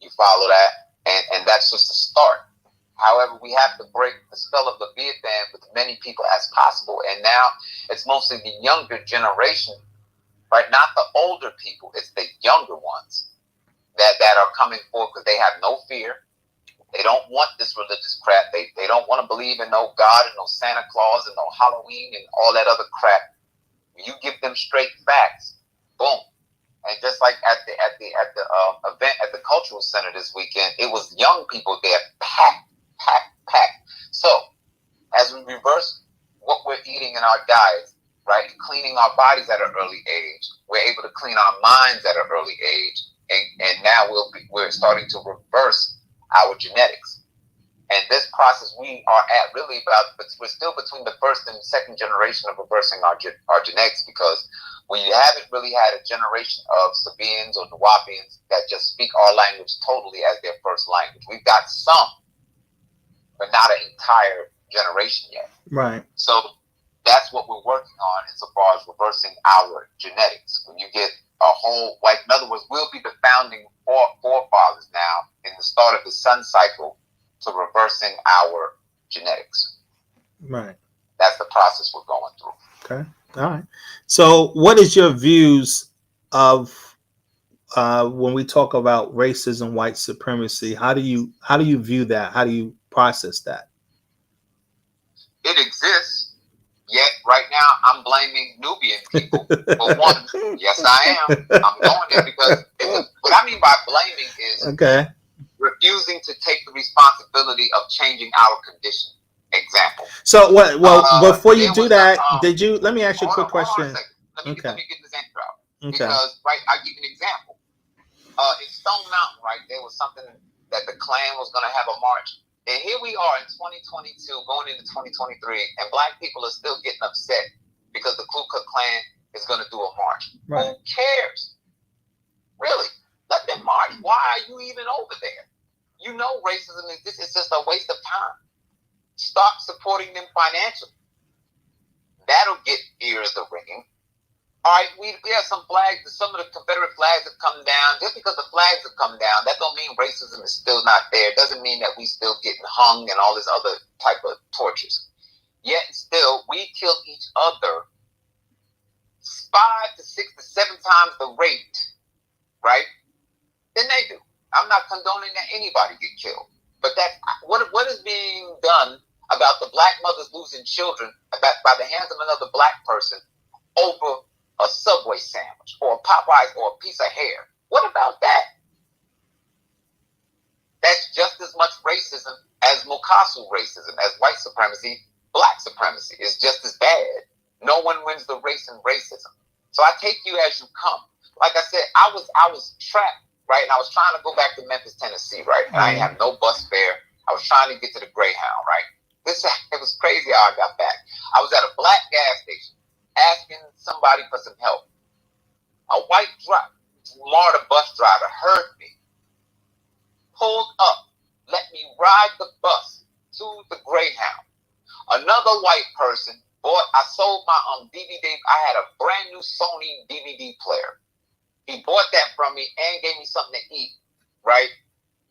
A: You follow that? And that's just a start. However, we have to break the spell of the Vietnam with as many people as possible. And now it's mostly the younger generation, right? Not the older people. It's the younger ones that are coming forward because they have no fear. They don't want this religious crap. They don't want to believe in no God and no Santa Claus and no Halloween and all that other crap. You give them straight facts, boom, And just like at the event at the cultural center this weekend, it was young people there, packed. So as we reverse what we're eating in our diets, right, cleaning our bodies at an early age, we're able to clean our minds at an early age, and now we're starting to reverse our genetics. And this process we are at really about, but we're still between the first and second generation of reversing our genetics, because we haven't really had a generation of Sabians or Nuwapians that just speak our language totally as their first language. We've got some, but not an entire generation yet.
B: Right.
A: So that's what we're working on insofar as reversing our genetics. When you get a whole, like, in other words, we'll be the founding forefathers now in the start of the sun cycle to reversing our genetics.
B: Right.
A: That's the process we're going through.
B: Okay. All right. So what is your views of when we talk about racism, white supremacy? How do you view that? How do you process that?
A: It exists, yet right now I'm blaming Nubian people for one. Yes, I am. I'm going there because what I mean by blaming is refusing to take the responsibility of changing our condition. Example.
B: So what? Well, before you do that, did you? Let me ask you a quick question.
A: Let me get this answer out.
B: Okay.
A: Because I'll give you an example. In Stone Mountain, right, there was something that the Klan was going to have a march. And here we are in 2022, going into 2023, and black people are still getting upset because the Ku Klux Klan is going to do a march. Right. Who cares? Really? Let them march. Why are you even over there? You know racism is just a waste of time. Stop supporting them financially. That'll get ears a ringing. All right, we have some flags. Some of the Confederate flags have come down. Just because the flags have come down, that don't mean racism is still not there. It doesn't mean that we still getting hung and all this other type of tortures. Yet still, we kill each other 5 to 6 to 7 times the rate, right, than they do. I'm not condoning that anybody get killed. But that's what is being done about the black mothers losing children by the hands of another black person over a Subway sandwich or a Popeyes or a piece of hair. What about that? That's just as much racism as Mukasu racism, as white supremacy, black supremacy. It's just as bad. No one wins the race in racism. So I take you as you come. Like I said, I was trapped, right? And I was trying to go back to Memphis, Tennessee, right? And I didn't have no bus fare. I was trying to get to the Greyhound, right? It was crazy how I got back. I was at a black gas station asking somebody for some help. A white MARTA bus driver heard me, pulled up, let me ride the bus to the Greyhound. Another white person I sold my DVD. I had a brand new Sony DVD player. He bought that from me and gave me something to eat, right?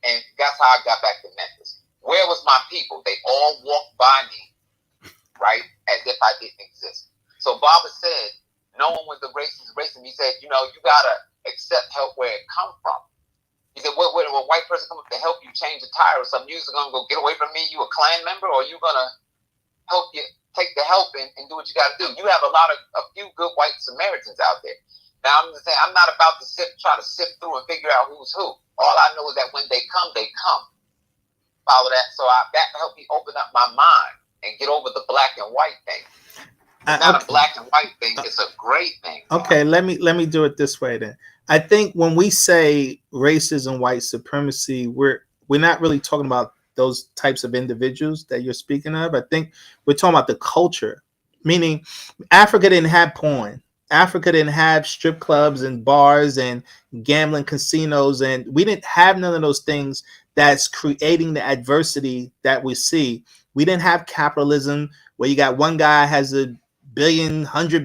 A: And that's how I got back to Memphis. Where was my people? They all walked by me, right, as if I didn't exist. So Baba said, no one with the racism. He said, you got to accept help where it comes from. He said, when a white person comes up to help you change a tire or something, you're going to go get away from me, you a Klan member, or you going to help you take the help and do what you got to do? You have a few good white Samaritans out there. Now, I'm just saying, I'm not about to try to sift through and figure out who's who. All I know is that when they come, they come. Follow that? So that helped me open up my mind and get over the black and white thing. It's not a black and white thing. It's a gray thing.
B: Okay, let me do it this way then. I think when we say racism, white supremacy, we're not really talking about those types of individuals that you're speaking of. I think we're talking about the culture, meaning Africa didn't have porn. Africa didn't have strip clubs and bars and gambling casinos, and we didn't have none of those things that's creating the adversity that we see. We didn't have capitalism where you got one guy has $100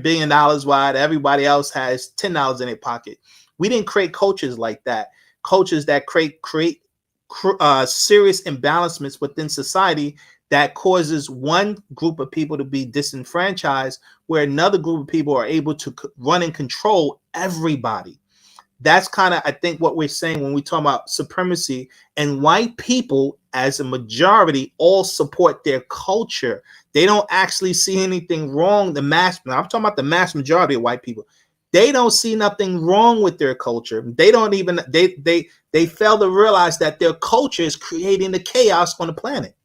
B: billion wide, everybody else has $10 in their pocket. We didn't create cultures like that. Cultures that create serious imbalancements within society that causes one group of people to be disenfranchised, where another group of people are able to run and control everybody. That's kind of, I think, what we're saying when we talk about supremacy. And white people, as a majority, all support their culture. They don't actually see anything wrong. I'm talking about the mass majority of white people. They don't see nothing wrong with their culture. They don't even they fail to realize that their culture is creating the chaos on the planet.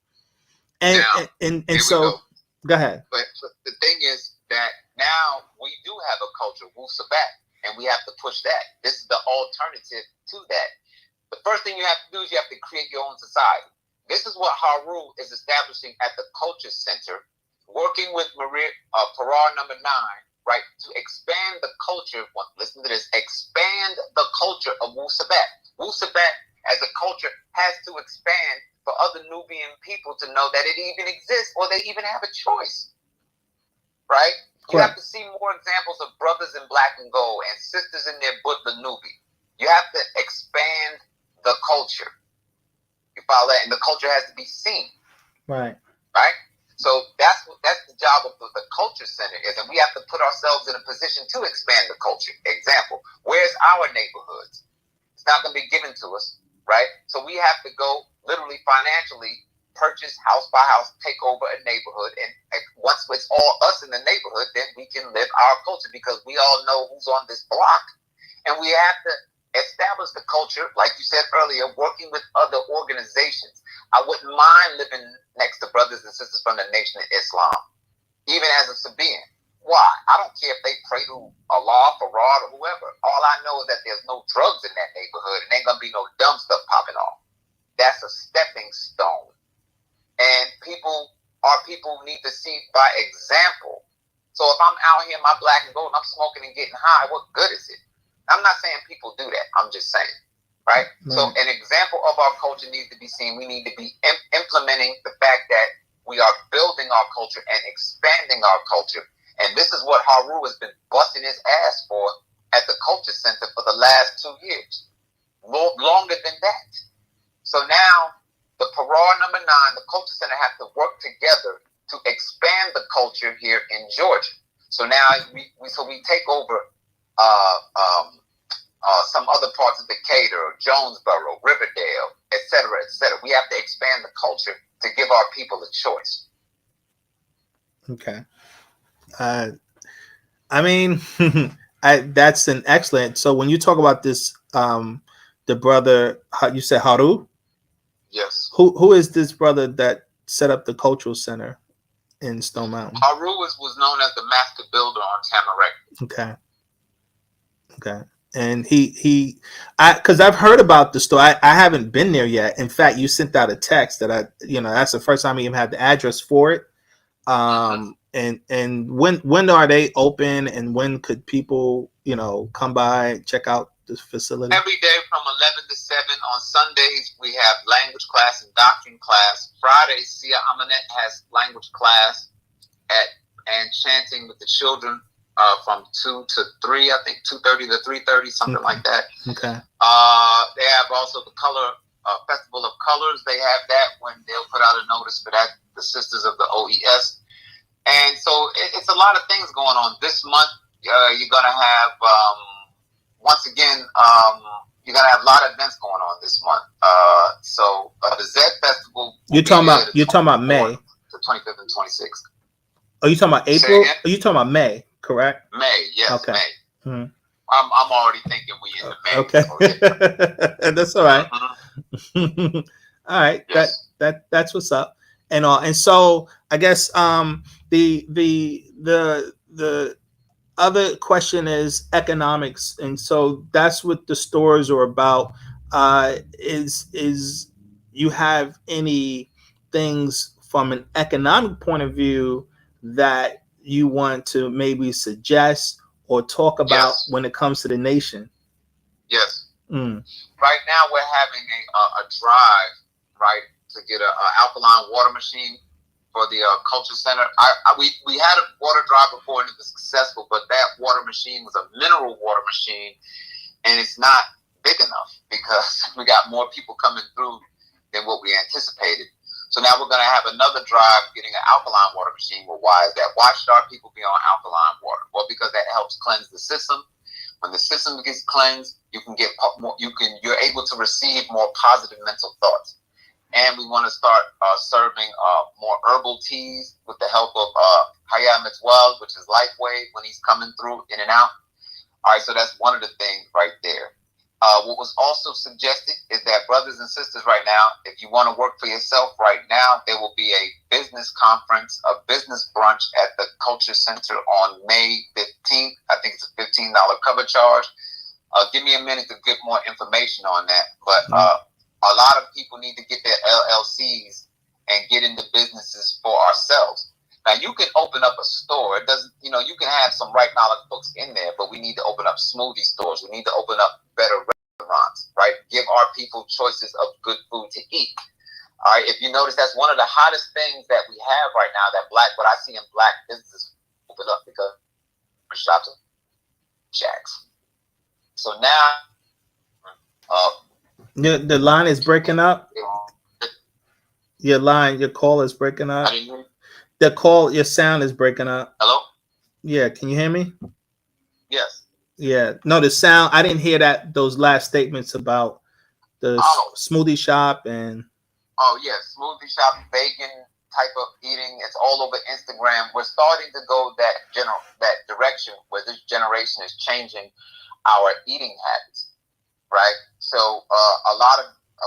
B: And
A: Now,
B: and so go ahead.
A: But the thing is that now we do have a culture, Wu-Sabat, and we have to push that. This is the alternative to that. The first thing you have to do is you have to create your own society. This is what Haru is establishing at the Culture Center, working with Parar number 9, right, to expand the culture. Listen to this: expand the culture of Wu-Sabat. Wu-Sabat as a culture has to expand for other Nubian people to know that it even exists, or they even have a choice, right? You have to see more examples of brothers in black and gold and sisters in their Butler Nubi. You have to expand the culture. You follow that? And the culture has to be seen.
B: Right.
A: Right? So that's the job of the Culture Center is, and we have to put ourselves in a position to expand the culture. Example, where's our neighborhoods? It's not going to be given to us, right? So we have to go literally financially purchase house by house, take over a neighborhood, and once it's all us in the neighborhood, then we can live our culture, because we all know who's on this block, and we have to establish the culture, like you said earlier, working with other organizations. I wouldn't mind living next to brothers and sisters from the Nation of Islam, even as a Sabian. Why? I don't care if they pray to Allah, Farad, or whoever. All I know is that there's no drugs in that neighborhood, and ain't gonna be no dumb stuff popping off. That's a stepping stone. And people need to see by example. So if I'm out here in my black and gold and I'm smoking and getting high, what good is it? I'm not saying people do that. I'm just saying, right? So an example of our culture needs to be seen. We need to be implementing the fact that we are building our culture and expanding our culture. And this is what Haru has been busting his ass for at the Culture Center for the last 2 years. Longer than that. So now the Parar number 9, the Culture Center have to work together to expand the culture here in Georgia. So now we take over some other parts of Decatur, Jonesboro, Riverdale, etc., etc. We have to expand the culture to give our people a choice.
B: Okay. I mean, that's an excellent. So when you talk about this, the brother, you said Haru?
A: Yes.
B: Who is this brother that set up the cultural center in Stone Mountain?
A: Haru was known as the master builder on Tamarack.
B: Okay. And because I've heard about the store. I haven't been there yet. In fact, you sent out a text that that's the first time I even had the address for it. And when are they open, and when could people, come by, check out this facility?
A: Every day from 11 to 7. On Sundays, we have language class and doctrine class. Fridays, Sia Amanet has language class and chanting with the children from 2 to 3, I think 2:30 to 3:30, something like that.
B: Okay.
A: They have also the color Festival of Colors. They have that when they'll put out a notice for that, the Sisters of the OES. And so it's a lot of things going on. This month, you're going to have, once again, you're going to have a lot of events going on this month. So the Z Festival.
B: You're talking about May.
A: The 25th and 26th.
B: Are you talking about April? Are you talking about May, correct?
A: May, yes, okay. May.
B: Mm-hmm.
A: I'm already thinking we in the May.
B: Okay. That's all right.
A: Mm-hmm.
B: All right.
A: Yes.
B: That's what's up. And so I guess the other question is economics, and so that's what the stores are about. Is you have any things from an economic point of view that you want to maybe suggest or talk about when it comes to the nation? Yes.
A: Right now we're having a drive, right, to get an alkaline water machine for the Culture Center. We had a water drive before and it was successful, but that water machine was a mineral water machine, and it's not big enough because we got more people coming through than what we anticipated. So now we're going to have another drive getting an alkaline water machine. Well, why is that? Why should our people be on alkaline water? Well, because that helps cleanse the system. When the system gets cleansed, you can get more. You're able to receive more positive mental thoughts. And we want to start serving more herbal teas with the help of Hayat Mitzwell, which is Lifeway, when he's coming through in and out. All right, so that's one of the things right there. What was also suggested is that brothers and sisters right now, if you want to work for yourself right now, there will be a business conference, a business brunch at the Culture Center on May 15th. I think it's a $15 cover charge. Give me a minute to get more information on that. But a lot of people need to get their LLCs and get into businesses for ourselves. Now, you can open up a store. It doesn't, you know, you can have some right knowledge books in there, but we need to open up smoothie stores. We need to open up better restaurants, right? Give our people choices of good food to eat. All right. If you notice, that's one of the hottest things that we have right now, that what I see in black businesses open up because shops and shacks. So now,
B: the line is breaking up. Your call is breaking up.
A: I didn't hear.
B: Your sound is breaking up.
A: Hello?
B: Yeah, can you hear me?
A: Yes.
B: Yeah. No, the sound, I didn't hear those last statements about the smoothie shop and.
A: Oh, yeah, smoothie shop, vegan type of eating. It's all over Instagram. We're starting to go that direction where this generation is changing our eating habits, right? So a lot of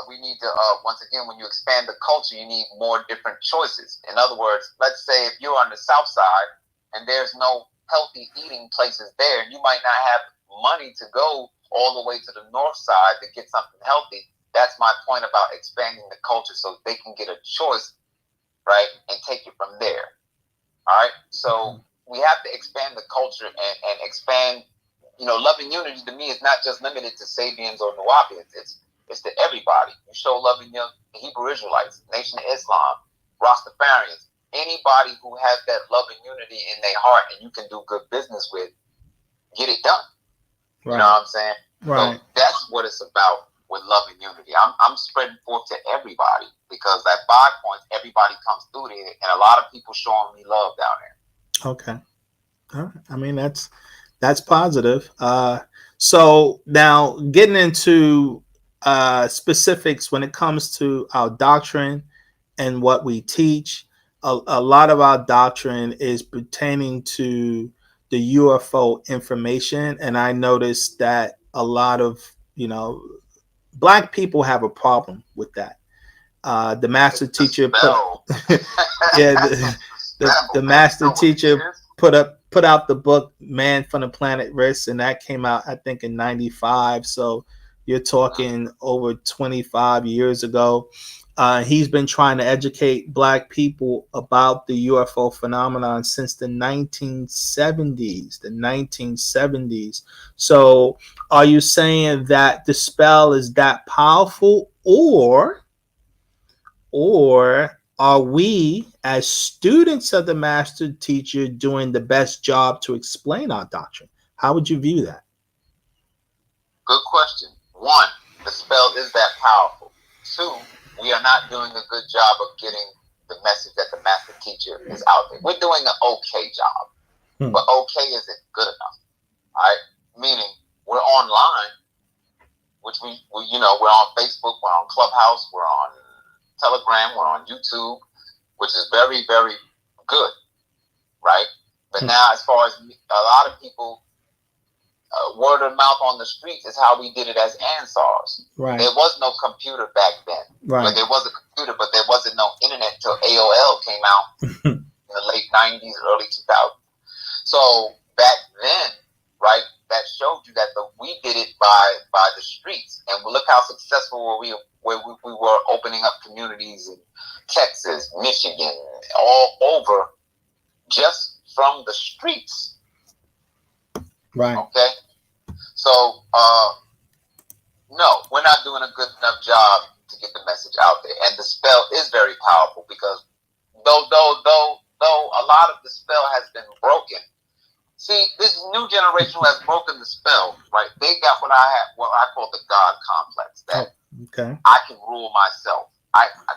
A: we need to, once again, when you expand the culture, you need more different choices. In other words, let's say if you're on the south side and there's no healthy eating places there, and you might not have money to go all the way to the north side to get something healthy. That's my point about expanding the culture so they can get a choice, right, and take it from there. All right? So we have to expand the culture and expand, you know, love and unity to me is not just limited to Sabians or Nawapians. It's to everybody. You show love in your Hebrew Israelites, Nation of Islam, Rastafarians, anybody who has that love and unity in their heart and you can do good business with, get it done. Right. You know what I'm saying? Right. So that's what it's about with love and unity. I'm spreading forth to everybody because at 5 points, everybody comes through there and a lot of people showing me love down there.
B: Okay. All right. I mean, that's positive. So now getting into specifics when it comes to our doctrine and what we teach, a lot of our doctrine is pertaining to the UFO information. And I noticed that a lot of, you know, Black people have a problem with that. The master teacher the master teacher put out the book Man from the Planet Risk, and that came out I think in 95. So you're talking over 25 years ago. He's been trying to educate Black people about the UFO phenomenon since the 1970s. So are you saying that the spell is that powerful, or are we as students of the master teacher doing the best job to explain our doctrine? How would you view that?
A: Good question. 1, the spell is that powerful. 2, we are not doing a good job of getting the message that the master teacher is out there. We're doing an okay job, but okay isn't good enough. All right, meaning we're online, which we you know, we're on Facebook, we're on Clubhouse, we're on Telegram, we're on YouTube, which is very, very good, right? But now, as far as a lot of people, word of mouth on the streets is how we did it as Ansars. Right. There was no computer back then. Right. But there was a computer, but there wasn't no internet till AOL came out in the late 90s, early 2000s. So back then, right, that showed you that we did it by the streets. And look how successful we were opening up communities in Texas, Michigan, all over, just from the streets. Right. Okay. So, no, we're not doing a good enough job to get the message out there. And the spell is very powerful because though a lot of the spell has been broken. See, this new generation who has broken the spell, right? They got what I call the God complex. That I can rule myself.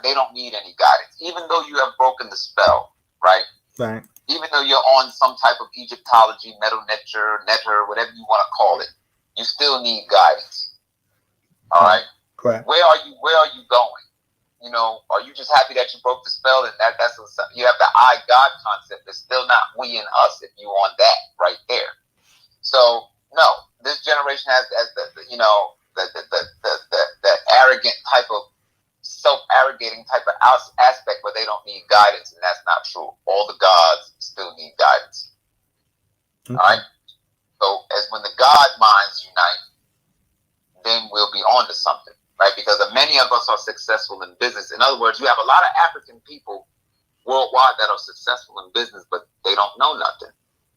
A: They don't need any guidance. Even though you have broken the spell, right? Right. Even though you're on some type of Egyptology, Netter, whatever you want to call it, you still need guidance. All right. Correct. Where are you going? You know, are you just happy that you broke the spell and you have the I God concept? It's still not we and us if you on that right there. So No, this generation has the arrogant type of self-arrogating type of aspect where they don't need guidance, and that's not true. All the gods still need guidance.
B: Okay.
A: All right. So as when the God minds unite, then we'll be on to something, right? Because many of us are successful in business. In other words, you have a lot of African people worldwide that are successful in business, but they don't know nothing.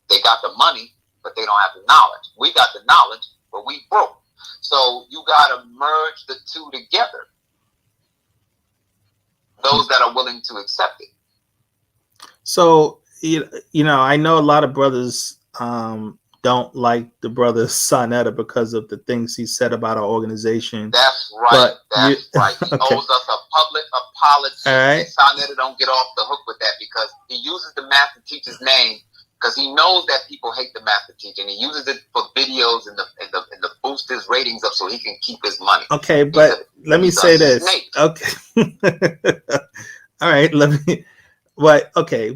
A: They got the money, but they don't have the knowledge. We got the knowledge, but we broke. So you got to merge the two together. Those that are willing to accept it.
B: So, I know a lot of brothers don't like the brother Sonetta because of the things he said about our organization.
A: That's right.
B: But
A: That's right. He
B: okay.
A: owes us a public apology.
B: All right.
A: And Sonetta don't get off the hook with that because he uses the master teacher's name because he knows that people hate the master teacher, and he uses it for videos and the boost his ratings up so he can keep his money.
B: Okay, but let me say this.
A: Snake.
B: Okay. All right,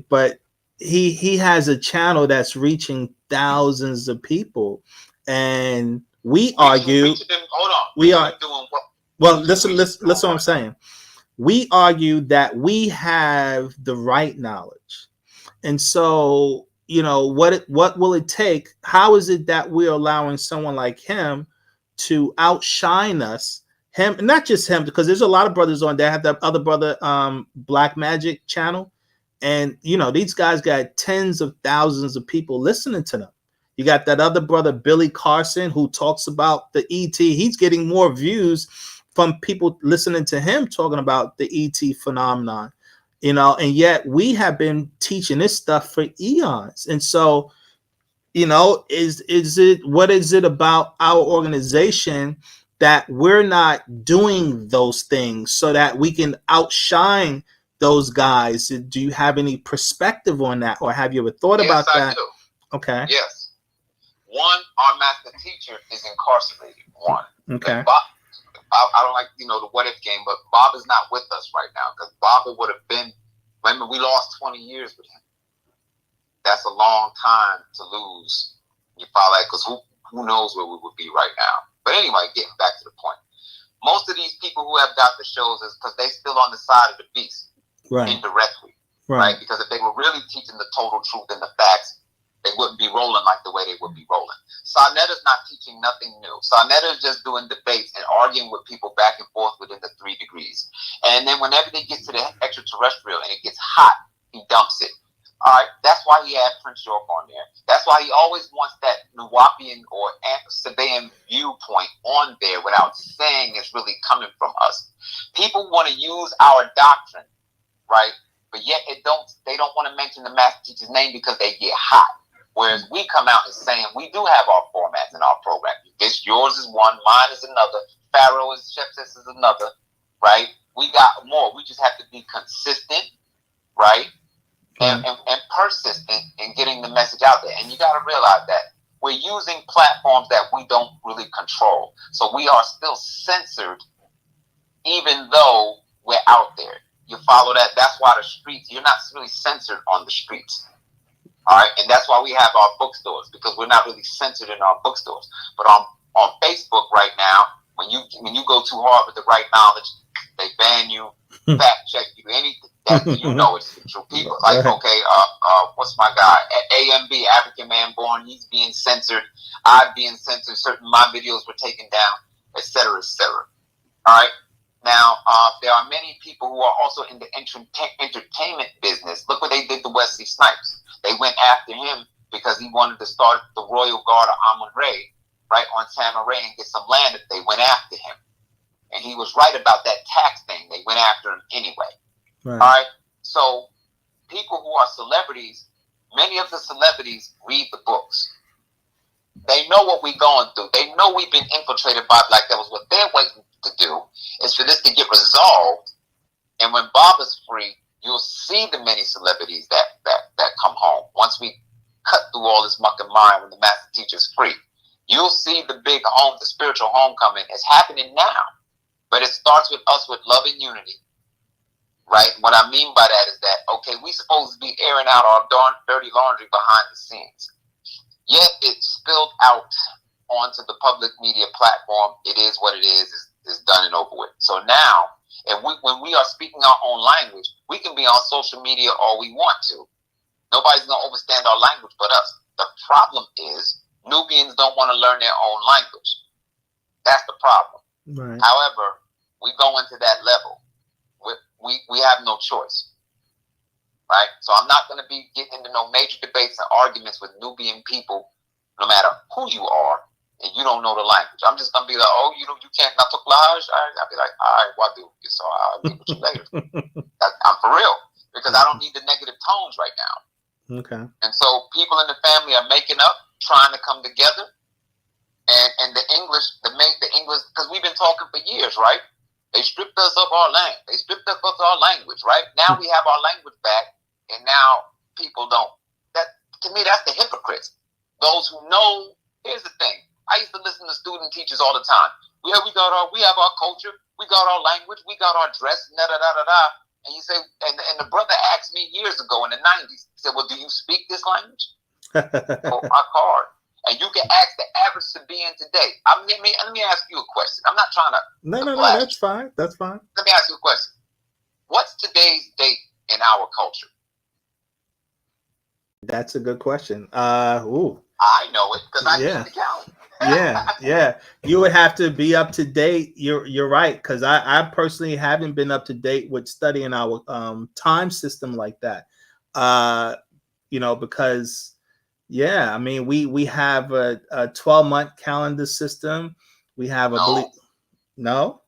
B: but he has a channel that's reaching thousands of people, and we argue. Listen what I'm saying. We argue that we have the right knowledge, and so what will it take? How is it that we're allowing someone like him to outshine us? Him, not just him, because there's a lot of brothers on there. Have that other brother, Black Magic channel, and these guys got tens of thousands of people listening to them. You got that other brother, Billy Carson, who talks about the ET. He's getting more views from people listening to him talking about the ET phenomenon. And yet we have been teaching this stuff for eons. And so, what is it about our organization that we're not doing those things so that we can outshine those guys? Do you have any perspective on that, or have you ever thought about that?
A: Yes, I do.
B: Okay.
A: Yes. One, our master teacher is incarcerated. One.
B: Okay.
A: I don't like, the what if game, but Bob is not with us right now because Bob would have been, remember, we lost 20 years with him. That's a long time to lose. You follow that? Because who knows where we would be right now. But anyway, getting back to the point. Most of these people who have got the shows is because they still on the side of the beast.
B: Right.
A: Indirectly. Right? Because if they were really teaching the total truth and the facts, they wouldn't be rolling like the way they would be rolling. Sonetta's not teaching nothing new. Sonetta's just doing debates and arguing with people back and forth within the 3 degrees. And then whenever they get to the extraterrestrial and it gets hot, he dumps it. All right, that's why he had Prince York on there. That's why he always wants that Nuwapian or Sabaean viewpoint on there without saying it's really coming from us. People want to use our doctrine, right? But yet they don't want to mention the master teacher's name because they get hot. Whereas we come out and saying we do have our formats and our program. Yours is one, mine is another, Pharaoh is Shepsis is another, right? We got more. We just have to be consistent, right? And persistent in getting the message out there. And you got to realize that we're using platforms that we don't really control. So we are still censored even though we're out there. You follow that? That's why the streets, you're not really censored on the streets. All right, and that's why we have our bookstores, because we're not really censored in our bookstores. But on Facebook right now, when you go too hard with the right knowledge, they ban you, fact check you, anything. It's the true people. Like, okay, what's my guy? AMB, African Man Born, he's being censored. I'm being censored. Certain my videos were taken down, etc., etc. All right. Now, there are many people who are also in the entertainment business. Look what they did to Wesley Snipes. They went after him because he wanted to start the Royal Guard of Amun-Re, right, on Tamaray and get some land. They went after him. And he was right about that tax thing. They went after him anyway. Right. All right? So people who are celebrities, many of the celebrities read the books. They know what we're going through. They know we've been infiltrated by Black Devils. What they're waiting to do is for this to get resolved. And when Bob is free, you'll see the many celebrities that come home. Once we cut through all this muck and mire when the master teacher's free, you'll see the big home, the spiritual homecoming is happening now. But it starts with us with love and unity, right? What I mean by that is that, okay, we supposed to be airing out our darn dirty laundry behind the scenes. Yet it spilled out onto the public media platform, it is what it is. It's done and over with. So now, when we are speaking our own language, we can be on social media all we want to. Nobody's going to understand our language but us. The problem is Nubians don't want to learn their own language. That's the problem.
B: Right.
A: However, we go into that level. We have no choice. Right? So I'm not going to be getting into no major debates and arguments with Nubian people, no matter who you are, and you don't know the language. I'm just going to be like, oh, you can't not talk Lahaj? I'll be like, all right, what do? So I'll meet with you later. I'm for real, because I don't need the negative tones right now.
B: Okay.
A: And so people in the family are making up, trying to come together, and the English, because we've been talking for years, right? They stripped us of our land. They stripped us of our language, right? Now we have our language back, and now people don't. That, to me, that's the hypocrites. Those who know. Here's the thing. I used to listen to student teachers all the time. We have our culture, we got our language, we got our dress, da da da da da. And you say, and the brother asked me years ago in the 90s. He said, "Well, do you speak this language?" Oh, my card. And you can ask the average Sabaean today. Let me ask you a question. I'm not trying to.
B: No. That's fine. That's fine.
A: Let me ask you a question. What's today's date in our culture?
B: That's a good question.
A: I know it because I keep the calendar.
B: Yeah. You would have to be up to date. You're right, because I personally haven't been up to date with studying our time system like that. Because I mean we have a 12-month calendar system. We have no.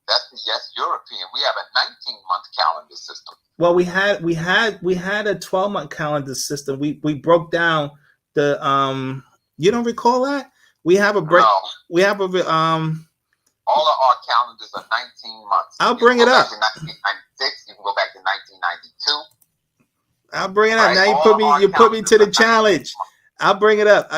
A: That's European. We have a 19-month calendar system.
B: Well, we had a 12-month calendar system. We broke down the you don't recall that? We have a break.
A: No.
B: We have a
A: all of our calendars are 19 months.
B: I'll bring it up.
A: To 1996, you can go back to 1992.
B: I'll bring it up.
A: Right?
B: Now you put me to the challenge. I'll bring it up.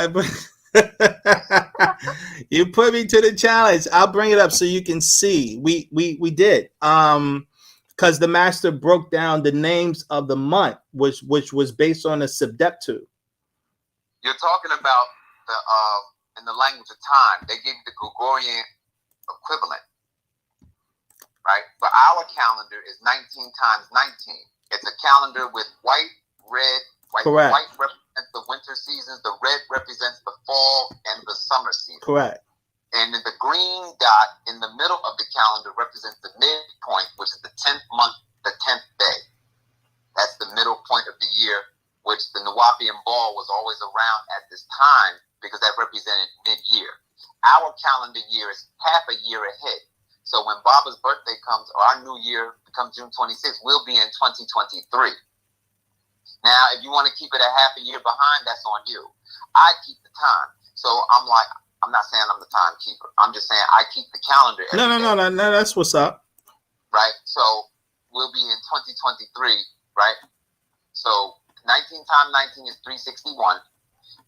B: You put me to the challenge. I'll bring it up so you can see. We did. Because the master broke down the names of the month, which was based on a subdeptu.
A: You're talking about in the language of time. They give you the Gregorian equivalent, right? But our calendar is 19 times 19. It's a calendar with white, red, white.
B: Correct.
A: White represents the winter seasons. The red represents the fall and the summer season.
B: Correct.
A: And the green dot in the middle of the calendar represents the midpoint, which is the 10th month, the 10th day. That's the middle point of the year, which the Nawapian ball was always around at this time because that represented mid-year. Our calendar year is half a year ahead. So when Baba's birthday comes, or our new year becomes June 26th, we'll be in 2023. Now, if you want to keep it a half a year behind, that's on you. I keep the time. So I'm not saying I'm the timekeeper. I'm just saying I keep the calendar.
B: No. That's what's up.
A: Right? So we'll be in 2023, right? So 19 times 19 is 361.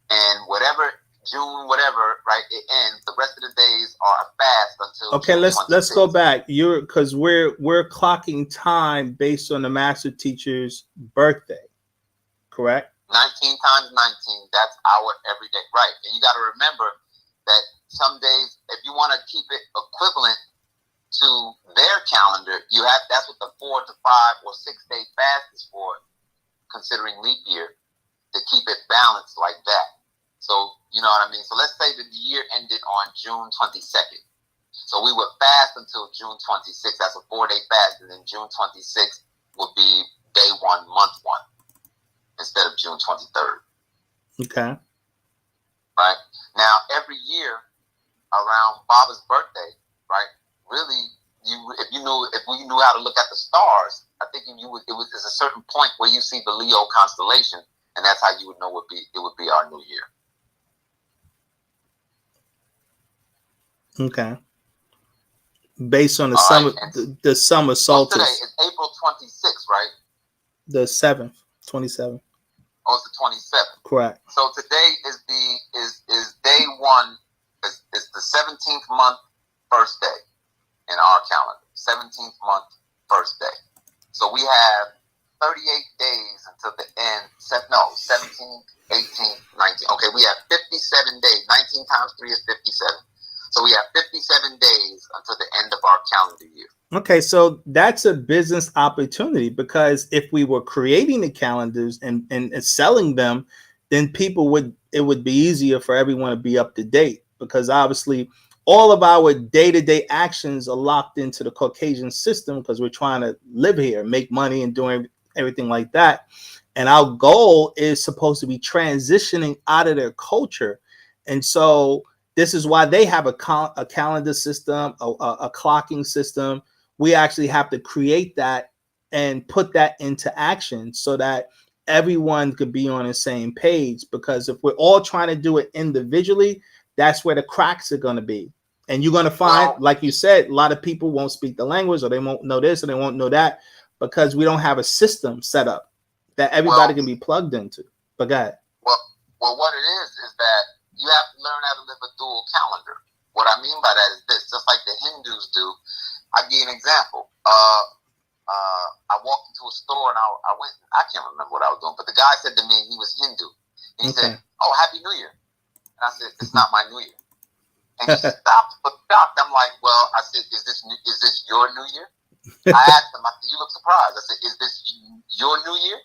A: And whatever June, whatever, right, it ends. The rest of the days are a fast until
B: okay.
A: June
B: Let's go back. Because we're clocking time based on the master teacher's birthday, correct?
A: 19 times 19, that's our everyday, right? And you got to remember that some days, if you want to keep it equivalent to their calendar, that's what the 4 to 5 or 6 day fast is for, considering leap year, to keep it balanced like that. So, you know what I mean? So let's say that the year ended on June 22nd. So we would fast until June 26th. That's a 4-day fast. And then June 26th would be day 1, month 1, instead of June 23rd.
B: Okay.
A: Right? Now, every year around Baba's birthday, right, really, if we knew how to look at the stars, I think there's a certain point where you see the Leo constellation, and that's how you would know it would be our new year.
B: Okay. Based on the summer, the summer solstice.
A: Today is April 26th, right?
B: The 7th, 27th.
A: Oh, it's the 27th.
B: Correct.
A: So today is day 1. Is the 17th month, first day in our calendar. 17th month, first day. So we have 38 days until the end. 17, 18, 19. Okay, we have 57 days. 19 times 3 is 57. So we have 57 days until the end of our calendar year.
B: Okay, so that's a business opportunity, because if we were creating the calendars and selling them, then it would be easier for everyone to be up to date, because obviously all of our day-to-day actions are locked into the Caucasian system because we're trying to live here, make money, and doing everything like that. And our goal is supposed to be transitioning out of their culture. And so this is why they have a calendar system, a clocking system. We actually have to create that and put that into action so that everyone could be on the same page. Because if we're all trying to do it individually, that's where the cracks are going to be. And you're going to find, like you said, a lot of people won't speak the language, or they won't know this, or they won't know that, because we don't have a system set up that everybody can be plugged into. But go ahead.
A: Well, what it is that you have to learn how to live a dual calendar. What I mean by that is this: just like the Hindus do. I'll give you an example. I walked into a store and I can't remember what I was doing, but the guy said to me he was Hindu. He said, "Oh, Happy New Year." And I said, "It's not my New Year." And he stopped. I'm like, "Well," I said, "Is this your New Year?" I asked him. I said, "You look surprised." I said, "Is this your New Year?"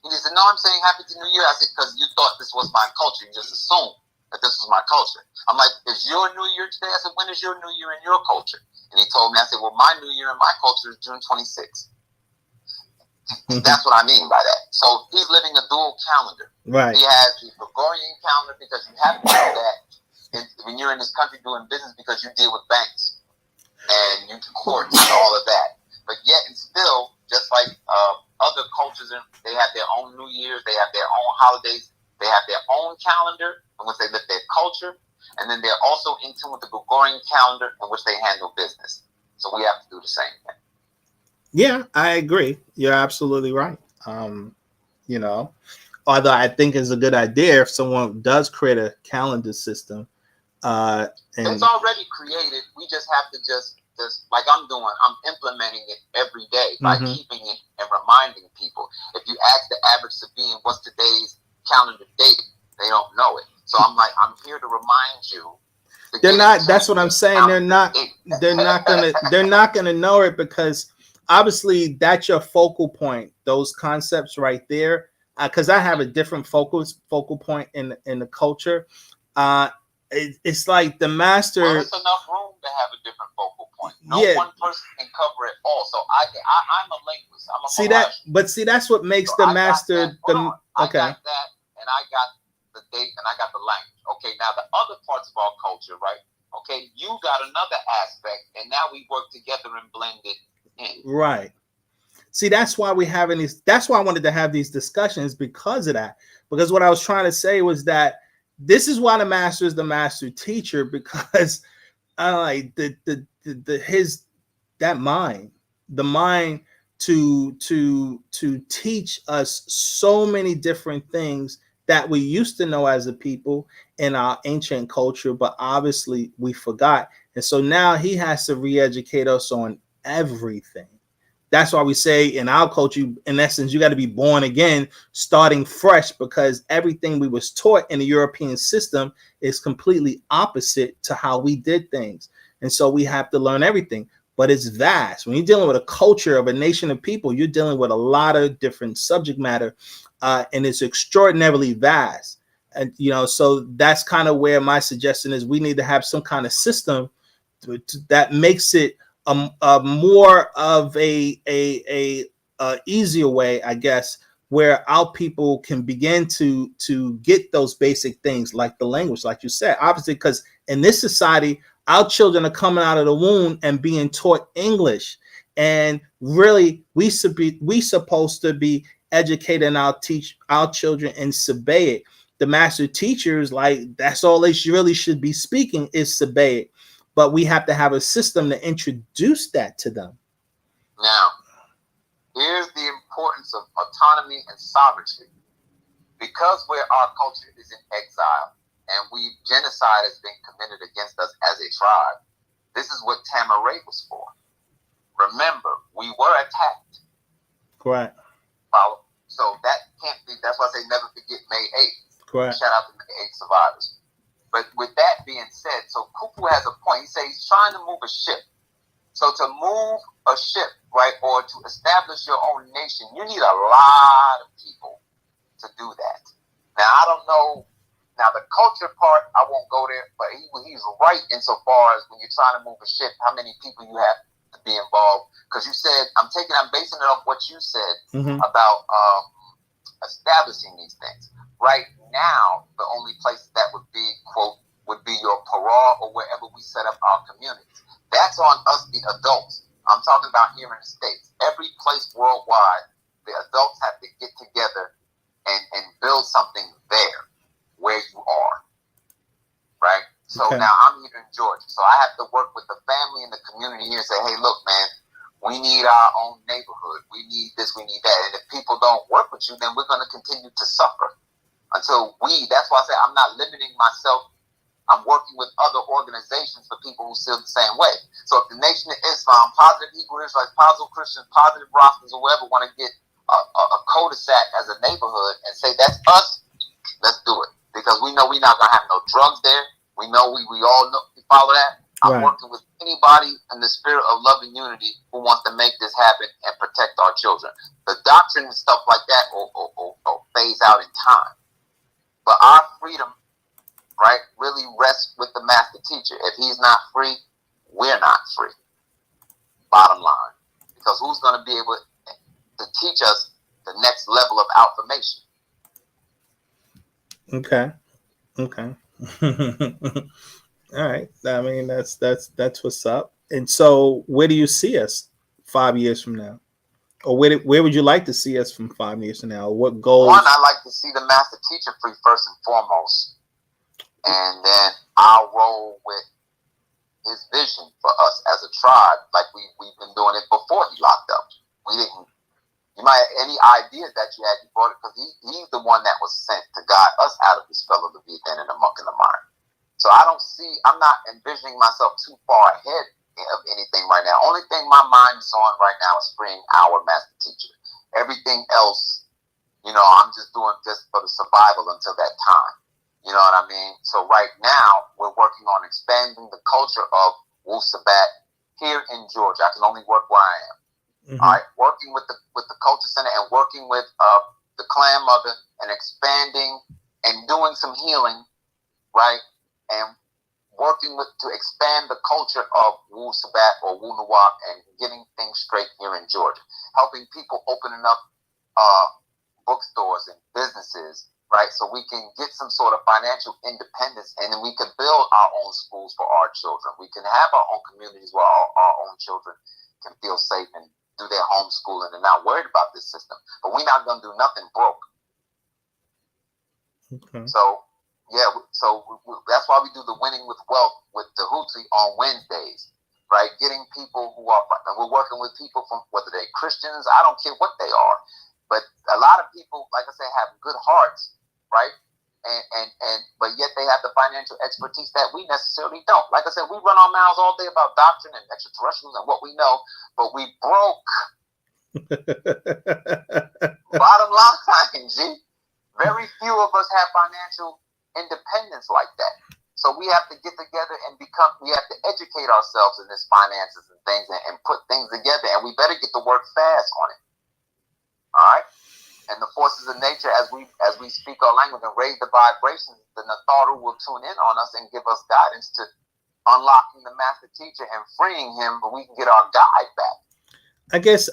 A: And he said, "No, I'm saying Happy New Year." I said, "Because you thought this was my culture. You just assumed that this was my culture." I'm like, "Is your New Year today?" I said, "When is your New Year in your culture?" And he told me. I said, "Well, my New Year in my culture is June 26th. That's what I mean by that. So he's living a dual calendar.
B: Right.
A: He has the Gregorian calendar, because you have to do that when you're in this country doing business, because you deal with banks and you courts and all of that. But yet and still, just like other cultures, they have their own New Year's, they have their own holidays, they have their own calendar in which they live their culture, and then they're also in tune with the Gregorian calendar in which they handle business. So we have to do the same thing.
B: Yeah, I agree. You're absolutely right. Although I think it's a good idea if someone does create a calendar system. And
A: it's already created. We just have to just like I'm doing, I'm implementing it every day by keeping it and reminding people. If you ask the average Sabian what's today's calendar date, they don't know it. So I'm like, I'm here to remind you.
B: They're not. That's what I'm saying. They're not gonna know it, because obviously that's your focal point. Those concepts right there. Because I have a different focal point in the culture. It's like the master.
A: Well, there's enough room to have a different focal point. No one person can cover it all. So I'm a linguist. I'm a
B: see, that's what makes the master.
A: I got that, and I got the date, and I got the language. Okay, now the other parts of our culture, right? Okay, you got another aspect, and now we work together and blend it in.
B: Right. See, that's why we're having these. That's why I wanted to have these discussions, because of that. Because what I was trying to say was that this is why the master is the master teacher, because I like the mind to teach us so many different things that we used to know as a people in our ancient culture, but obviously we forgot. And so now he has to re-educate us on everything. That's why we say in our culture, in essence, you got to be born again, starting fresh, because everything we was taught in the European system is completely opposite to how we did things. And so we have to learn everything. But it's vast. When you're dealing with a culture of a nation of people, you're dealing with a lot of different subject matter, and it's extraordinarily vast. And so that's kind of where my suggestion is: we need to have some kind of system that makes it more of a easier way, I guess, where our people can begin to get those basic things like the language, like you said. Obviously, because in this society, our children are coming out of the womb and being taught English, and really we supposed to be educating our children in Sabaean. The master teachers, like, that's all they really should be speaking is Sabaean. But we have to have a system to introduce that to them.
A: Now, here's the importance of autonomy and sovereignty. Because our culture is in exile, and genocide has been committed against us as a tribe, this is what Tamaray was for. Remember, we were attacked.
B: Correct.
A: So that can't be, that's why I say never forget May 8th.
B: Correct.
A: Shout out to May 8th survivors. But with that being said, so Kufu has a point. He says he's trying to move a ship. So to move a ship, right, or to establish your own nation, you need a lot of people to do that. Now, I don't know. Now, the culture part, I won't go there, but he's right insofar as when you're trying to move a ship, how many people you have to be involved. Because you said, I'm basing it off what you said about establishing these things. Right now, the only place that would be, quote, would be your parole or wherever we set up our communities. That's on us, the adults. I'm talking about here in the States. Every place worldwide, the adults have to get together and build something there where you are. Right? So now I'm here in Georgia. So I have to work with the family and the community here and say, hey, look, man, we need our own neighborhood. We need this, we need that. And if people don't work with you, then we're going to continue to suffer. That's why I say I'm not limiting myself. I'm working with other organizations for people who feel the same way. So if the Nation of Islam, Positive Hebrew Israelites, Positive Christians, Positive Rosters, or whoever want to get a cul-de-sac as a neighborhood and say that's us, let's do it. Because we know we're not going to have no drugs there. We know we all know, you follow that? I'm working with anybody in the spirit of love and unity who wants to make this happen and protect our children. The doctrine and stuff like that will phase out in time. But our freedom, right, really rests with the master teacher. If he's not free, we're not free. Bottom line. Because who's going to be able to teach us the next level of affirmation?
B: Okay. All right. I mean, that's what's up. And so where do you see us 5 years from now? Or where would you like to see us from 5 years from now? What goals?
A: One, I like to see the master teacher free first and foremost. And then I'll roll with his vision for us as a tribe, like we've been doing it before he locked up. You might have any ideas that you had, you brought it, because he's the one that was sent to guide us out of this fellow to be then in the muck and the mire. So I'm not envisioning myself too far ahead of anything right now. Only thing my mind is on right now is freeing our master teacher. Everything else, I'm just doing just for the survival until that time. You know what I mean? So right now, we're working on expanding the culture of Wu-Sabat here in Georgia. I can only work where I am. All right, working with the culture center and working with the clan mother and expanding and doing some healing, right? And working to expand the culture of Wu-Sabat or Wu-Nawab and getting things straight here in Georgia. Helping people opening up bookstores and businesses, right? So we can get some sort of financial independence and then we can build our own schools for our children. We can have our own communities where our own children can feel safe and do their homeschooling and not worried about this system. But we're not going to do nothing broke.
B: Okay.
A: So that's why we do the Winning with Wealth with the Hootie on Wednesdays, right? Getting people we're working with people from whether they're Christians, I don't care what they are. But a lot of people, like I say, have good hearts, right? But yet they have the financial expertise that we necessarily don't. Like I said, we run our mouths all day about doctrine and extraterrestrials and what we know, but we broke. Bottom line, G. Very few of us have financial independence like that. So we have to get together and we have to educate ourselves in this finances and things and put things together, and we better get to work fast on it. All right? And the forces of nature, as we speak our language and raise the vibrations, the Natharu will tune in on us and give us guidance to unlocking the master teacher and freeing him, but we can get our guide back.
B: I guess,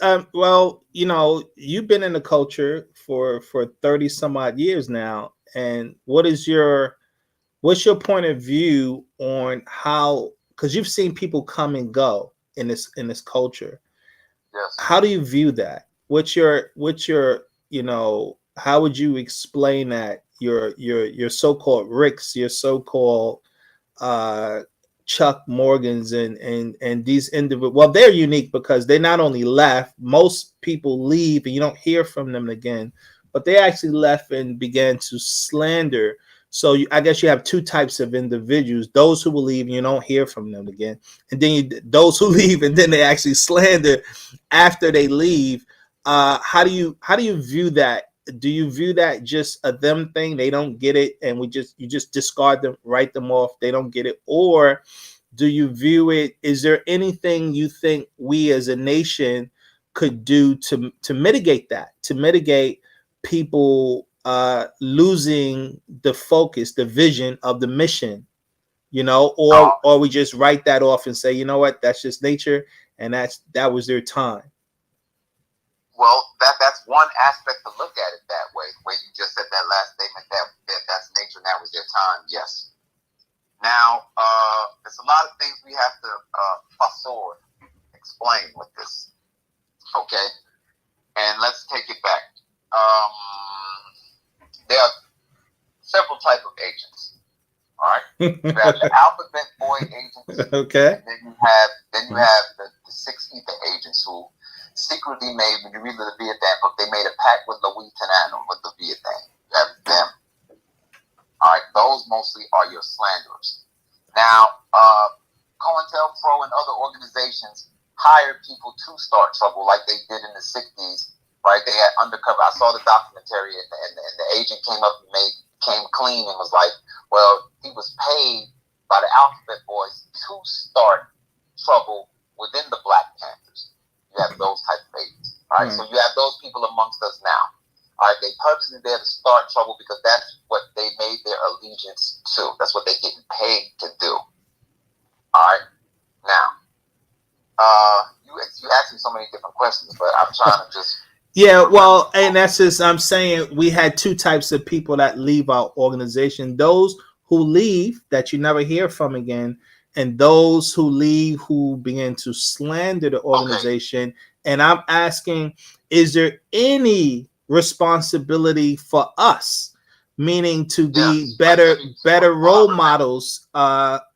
B: you've been in the culture for 30 some odd years now. And what's your point of view on how, because you've seen people come and go in this culture.
A: Yes.
B: How do you view that? What's your how would you explain that your so-called Ricks, your so-called Chuck Morgans and these individuals? Well, they're unique because they not only left, most people leave and you don't hear from them again, but they actually left and began to slander. So I guess you have two types of individuals: those who will leave and you don't hear from them again, and then those who leave and then they actually slander after they leave. How do you view that do you view that just a them thing? They don't get it, and you just discard them, write them off. They don't get it, or do you view it? Is there anything you think we as a nation could do to mitigate that, to mitigate people losing the focus, the vision of the mission, or we just write that off and say, you know what, that's just nature, and that was their time.
A: Well, that's one aspect to look at it that way. Where you just said that last statement, that's nature, and that was their time. Yes. Now, there's a lot of things we have to explain with this. Okay, and let's take it back. There are several types of agents. All right, you have the alphabet boy agents.
B: Okay.
A: And then you have the six ether agents who secretly made, when you read the Vietnam book, they made a pact with Louis Tanano, with the Vietnam. You have them. All right, those mostly are your slanderers. Now, COINTELPRO and other organizations hired people to start trouble, like they did in the 60s. Right? They had undercover. I saw the documentary, and the agent came up and came clean and was like, "Well, he was paid by the Alphabet Boys to start trouble within the Black Panthers." You have those type of agents. All right, so you have those people amongst us now. All right, they purposely there to start trouble because that's what they made their allegiance to. That's what they're getting paid to do. All right, now, you asked me so many different questions, but I'm trying to just.
B: Yeah, well, and that's just, I'm saying we had two types of people that leave our organization: those who leave that you never hear from again, and those who leave who begin to slander the organization. Okay. And I'm asking, is there any responsibility for us, meaning to be better role models,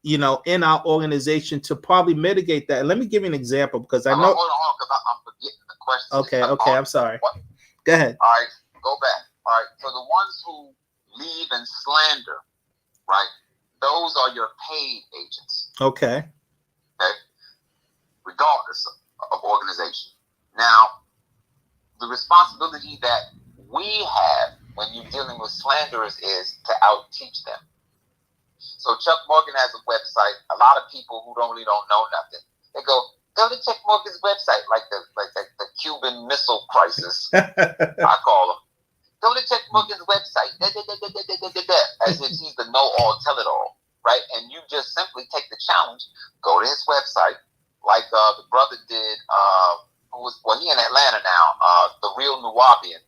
B: in our organization to probably mitigate that? And let me give you an example, because I know.
A: Hold on, because I'm forgetting the question.
B: Okay, I'm sorry. What? Go ahead.
A: All right, go back. All right, so the ones who leave and slander, right? Those are your paid agents.
B: Okay.
A: Regardless of organization. Now, the responsibility that we have when you're dealing with slanderers is to out-teach them. So Chuck Morgan has a website. A lot of people who don't know nothing, they go to Chuck Morgan's website, like the Cuban Missile Crisis. I call them. Go to Chuck Morgan's website. As if he's the know-all, tell-it-all, right? And you just simply take the challenge, go to his website, like the brother did. He in Atlanta now. The real Nuwabian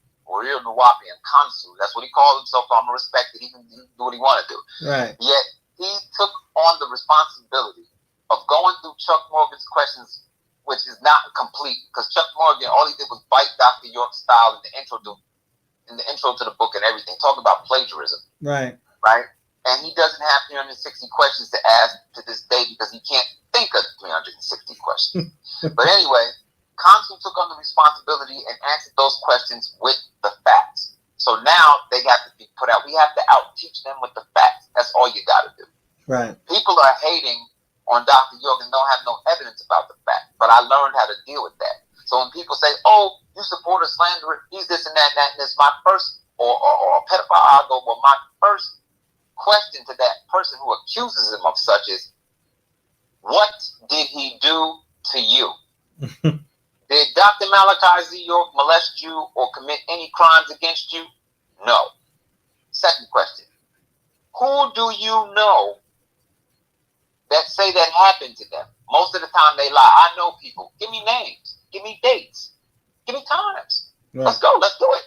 A: consul. That's what he called himself. I'm gonna respect it. He can do what he want to do.
B: Right.
A: Yet he took on the responsibility of going through Chuck Morgan's questions, which is not complete, because Chuck Morgan, all he did was bite Dr. York's style in the intro to the book and everything, talk about plagiarism.
B: Right.
A: Right? And he doesn't have 360 questions to ask to this day because he can't think of 360 questions. But anyway, Consul took on the responsibility and answered those questions with the facts. So now they have to be put out. We have to out-teach them with the facts. That's all you got to do.
B: Right.
A: People are hating on Dr. York and don't have no evidence about the fact. But I learned how to deal with that. So when people say, "Oh, you support a slanderer, he's this and that, and it's my first, or a pedophile," I'll go, "Well, my first question to that person who accuses him of such is, what did he do to you? Did Dr. Malachi Z. York molest you or commit any crimes against you? No." Second question, who do you know that say that happened to them? Most of the time they lie. I know people. Give me names. Give me dates. Give me times. Right. Let's go. Let's do it.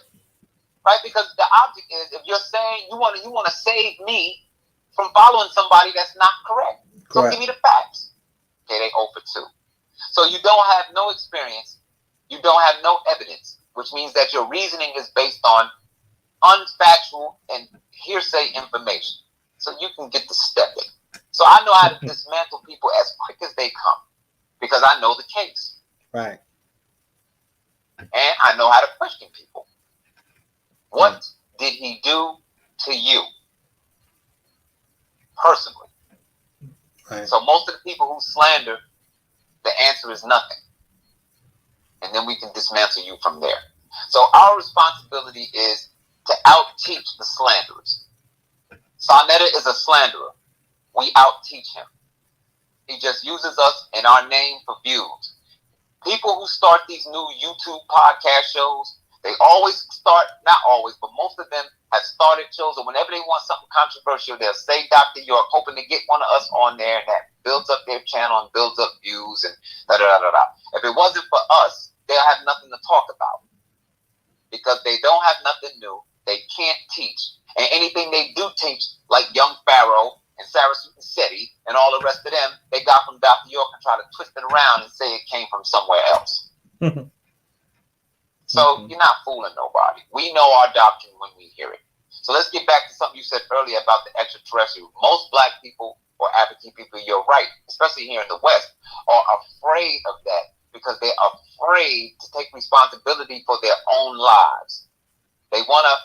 A: Right? Because the object is, if you're saying you want to save me from following somebody that's not correct. So give me the facts. Okay, they 0 for 2. So you don't have no experience. You don't have no evidence, which means that your reasoning is based on unfactual and hearsay information. So you can get the step in. So I know how to dismantle people as quick as they come because I know the case.
B: Right.
A: And I know how to question people. What did he do to you personally? Right. So most of the people who slander, the answer is nothing. And then we can dismantle you from there. So our responsibility is to out-teach the slanderers. Sarnetta is a slanderer. We out-teach him. He just uses us and our name for views. People who start these new YouTube podcast shows, they always start, not always, but most of them have started shows, and whenever they want something controversial, they'll say Dr. York, hoping to get one of us on there, and that builds up their channel and builds up views and da-da-da-da-da. If it wasn't for us, they'll have nothing to talk about because they don't have nothing new. They can't teach. And anything they do teach, like Young Pharaoh and Sarah Seti and all the rest of them, they got from Dr. York and try to twist it around and say it came from somewhere else. So you're not fooling nobody. We know our doctrine when we hear it. So let's get back to something you said earlier about the extraterrestrial. Most black people or African people, you're right, especially here in the West, are afraid of that because they're afraid to take responsibility for their own lives. They want to,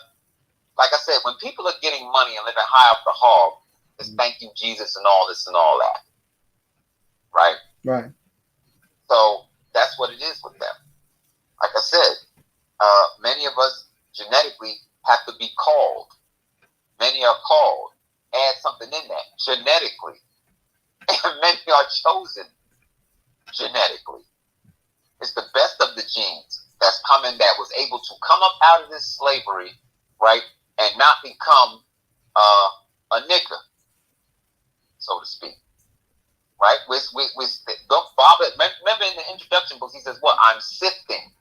A: like I said, when people are getting money and living high off the hog, it's thank you, Jesus, and all this and all that. Right?
B: Right.
A: So that's what it is with them. Like I said, many of us genetically have to be called. Many are called. Add something in that genetically. And many are chosen genetically. It's the best of the genes that's coming that was able to come up out of this slavery, right, and not become a nigger, so to speak. Right? Bob, remember in the introduction books, he says, what? I'm sifting,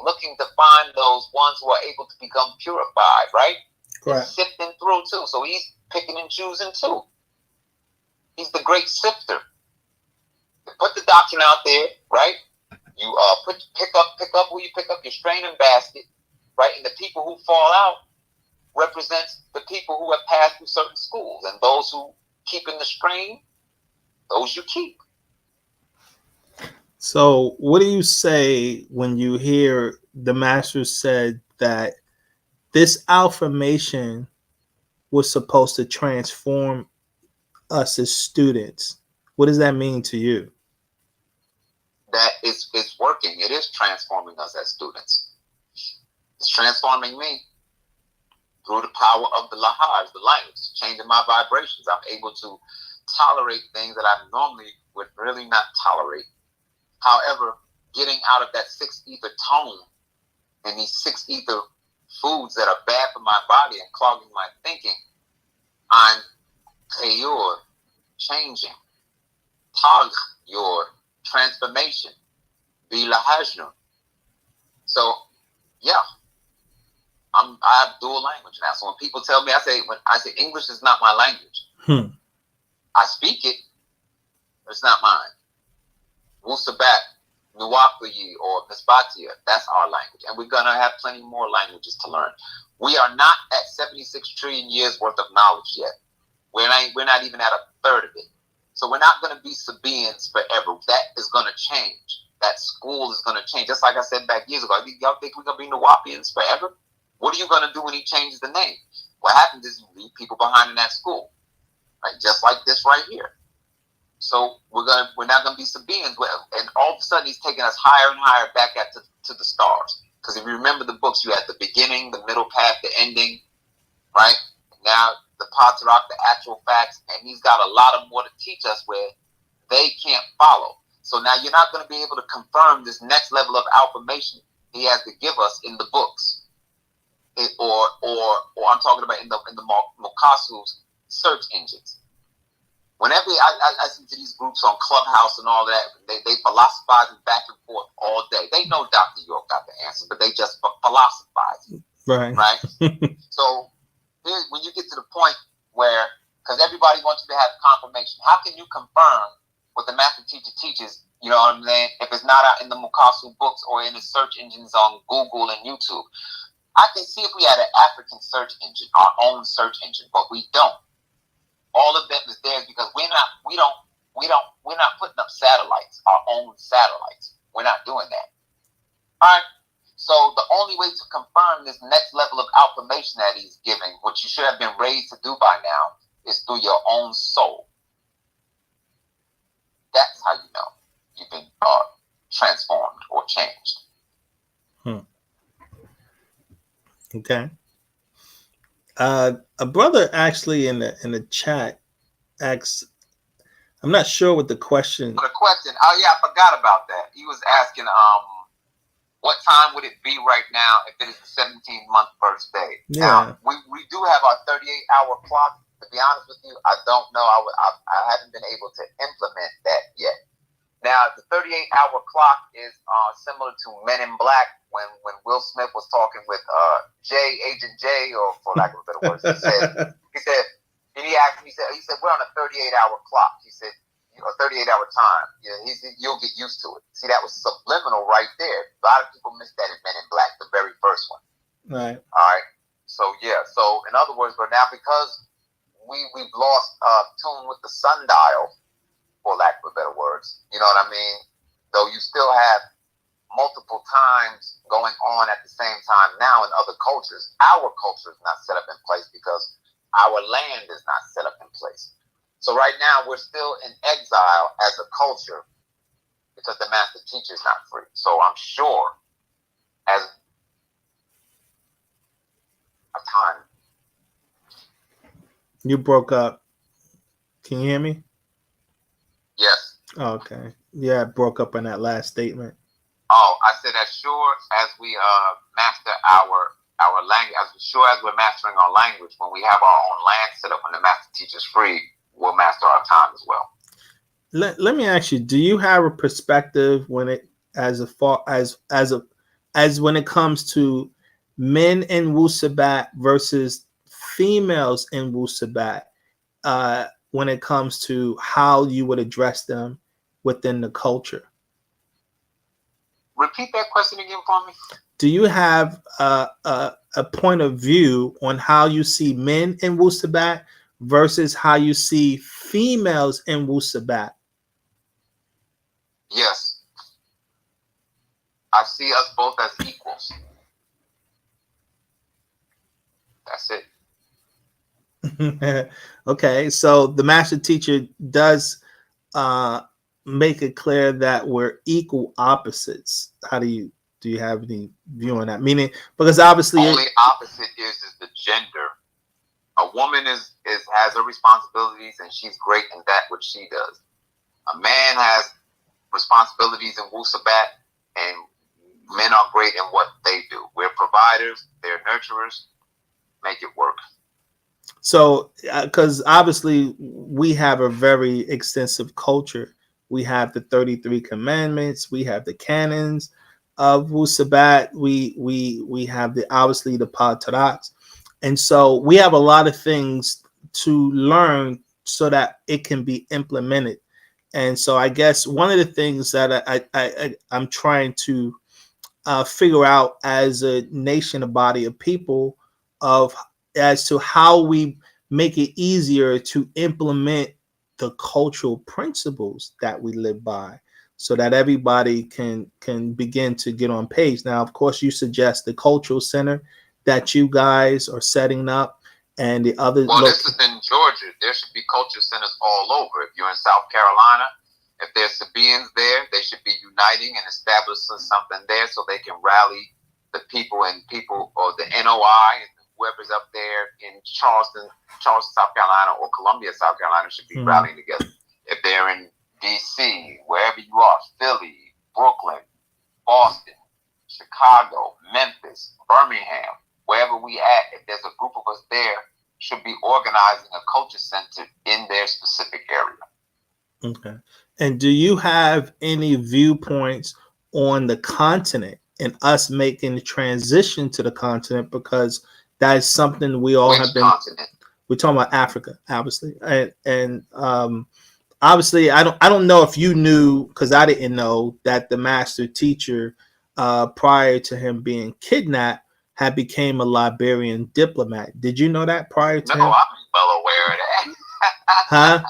A: looking to find those ones who are able to become purified, right?
B: Correct.
A: He's sifting through too. So he's picking and choosing too. He's the great sifter. You put the doctrine out there, right? You pick up who you pick up your straining basket, right? And the people who fall out represents the people who have passed through certain schools, and those who keep in the strain, those you keep.
B: So what do you say when you hear the master said that this affirmation was supposed to transform us as students? What does that mean to you?
A: That it's working. It is transforming us as students. It's transforming me through the power of the lahars, the language. It's changing my vibrations. I'm able to tolerate things that I normally would really not tolerate. However, getting out of that sixth ether tone and these sixth ether foods that are bad for my body and clogging my thinking, I'm your changing. Tag your transformation. Be lahajnu. So, yeah. I have dual language now. So when people tell me, when I say English is not my language. I speak it, but it's not mine. Wu-Sabat, Nuwapuyi, or Misbatia, that's our language. And we're going to have plenty more languages to learn. We are not at 76 trillion years worth of knowledge yet. We're not even at a third of it. So we're not going to be Sabaeans forever. That is going to change. That school is going to change. Just like I said back years ago, y'all think we're going to be Nuwapians forever? What are you going to do when he changes the name? What happens is you leave people behind in that school. Right? Just like this right here. So we're not gonna be Sabaeans, and all of a sudden he's taking us higher and higher back to the stars. Because if you remember the books, you had the beginning, the middle path, the ending, right? Now the Patarak, the actual facts, and he's got a lot of more to teach us where they can't follow. So now you're not going to be able to confirm this next level of affirmation he has to give us in the books, or I'm talking about in the Mokasu's search engines. Whenever I listen to these groups on Clubhouse and all that, they philosophizing back and forth all day. They know Dr. York got the answer, but they just philosophizing. Right? So when you get to the point where, because everybody wants you to have confirmation, how can you confirm what the master teacher teaches, you know what I'm saying, if it's not out in the Mukasu books or in the search engines on Google and YouTube? I can see if we had an African search engine, our own search engine, but we don't. All of them is there because we're not putting up satellites, our own satellites. We're not doing that. All right. So the only way to confirm this next level of affirmation that he's giving, which you should have been raised to do by now, is through your own soul. That's how you know you've been transformed or changed.
B: Okay. A brother actually in the chat asks, I'm not sure what the question.
A: The question. Oh yeah, I forgot about that. He was asking, what time would it be right now if it is the 17-month first day?
B: Yeah.
A: Now we do have our 38-hour clock. To be honest with you, I don't know. I haven't been able to implement that yet. Now, the 38-hour clock is similar to Men in Black when Will Smith was talking with Agent J, or for lack of a better words, he said, we're on a 38-hour clock. He said, a 38-hour time. You'll get used to it. See, that was subliminal right there. A lot of people missed that in Men in Black, the very first one.
B: Right.
A: All right. So, yeah. So, in other words, but now because we've lost tune with the sundial, for lack of better words, you know what I mean? Though you still have multiple times going on at the same time now in other cultures, our culture is not set up in place because our land is not set up in place. So right now we're still in exile as a culture because the master teacher is not free. So I'm sure as a time.
B: You broke up. Can you hear me?
A: Yes.
B: Oh, okay. Yeah, it broke up on that last statement.
A: Oh, I said as sure as we master our language, as sure as we're mastering our language, when we have our own land set up, when the master teacher's free, we'll master our time as well.
B: Let me ask you: do you have a perspective when it as when it comes to men in Wu-Sabat versus females in Wu-Sabat? When it comes to how you would address them within the culture.
A: Repeat that question again for me.
B: Do you have a point of view on how you see men in Wu-Sabat versus how you see females in Wu-Sabat?
A: Yes. I see us both as equals. That's it.
B: Okay, so the master teacher does make it clear that we're equal opposites. How do you have any view on that? Meaning, because obviously
A: only opposite is the gender. A woman has her responsibilities and she's great in that which she does. A man has responsibilities in Wu-Sabat and men are great in what they do. We're providers, they're nurturers. Make it work.
B: So, because obviously we have a very extensive culture. We have the 33 commandments. We have the canons of Wu-Sabat. We have obviously the Pataraks. And so we have a lot of things to learn so that it can be implemented. And so I guess one of the things that I'm trying to figure out as a nation, a body of people, as to how we make it easier to implement the cultural principles that we live by, so that everybody can begin to get on page. Now, of course, you suggest the cultural center that you guys are setting up, and the other.
A: Well, this is in Georgia. There should be culture centers all over. If you're in South Carolina, if there's Sabaeans there, they should be uniting and establishing something there so they can rally the people or the NOI. Whoever's up there in Charleston, South Carolina, or Columbia, South Carolina, should be rallying together. If they're in D.C., wherever you are, Philly, Brooklyn, Boston, Chicago, Memphis, Birmingham, wherever we at, if there's a group of us there, should be organizing a culture center in their specific area.
B: Okay. And do you have any viewpoints on the continent and us making the transition to the continent? Because that is something we all have been.
A: Continent?
B: We're talking about Africa, obviously, and obviously, I don't know if you knew, because I didn't know that the master teacher, prior to him being kidnapped, had became a Liberian diplomat. Did you know that prior to him?
A: No, I'm well aware of that.
B: Huh?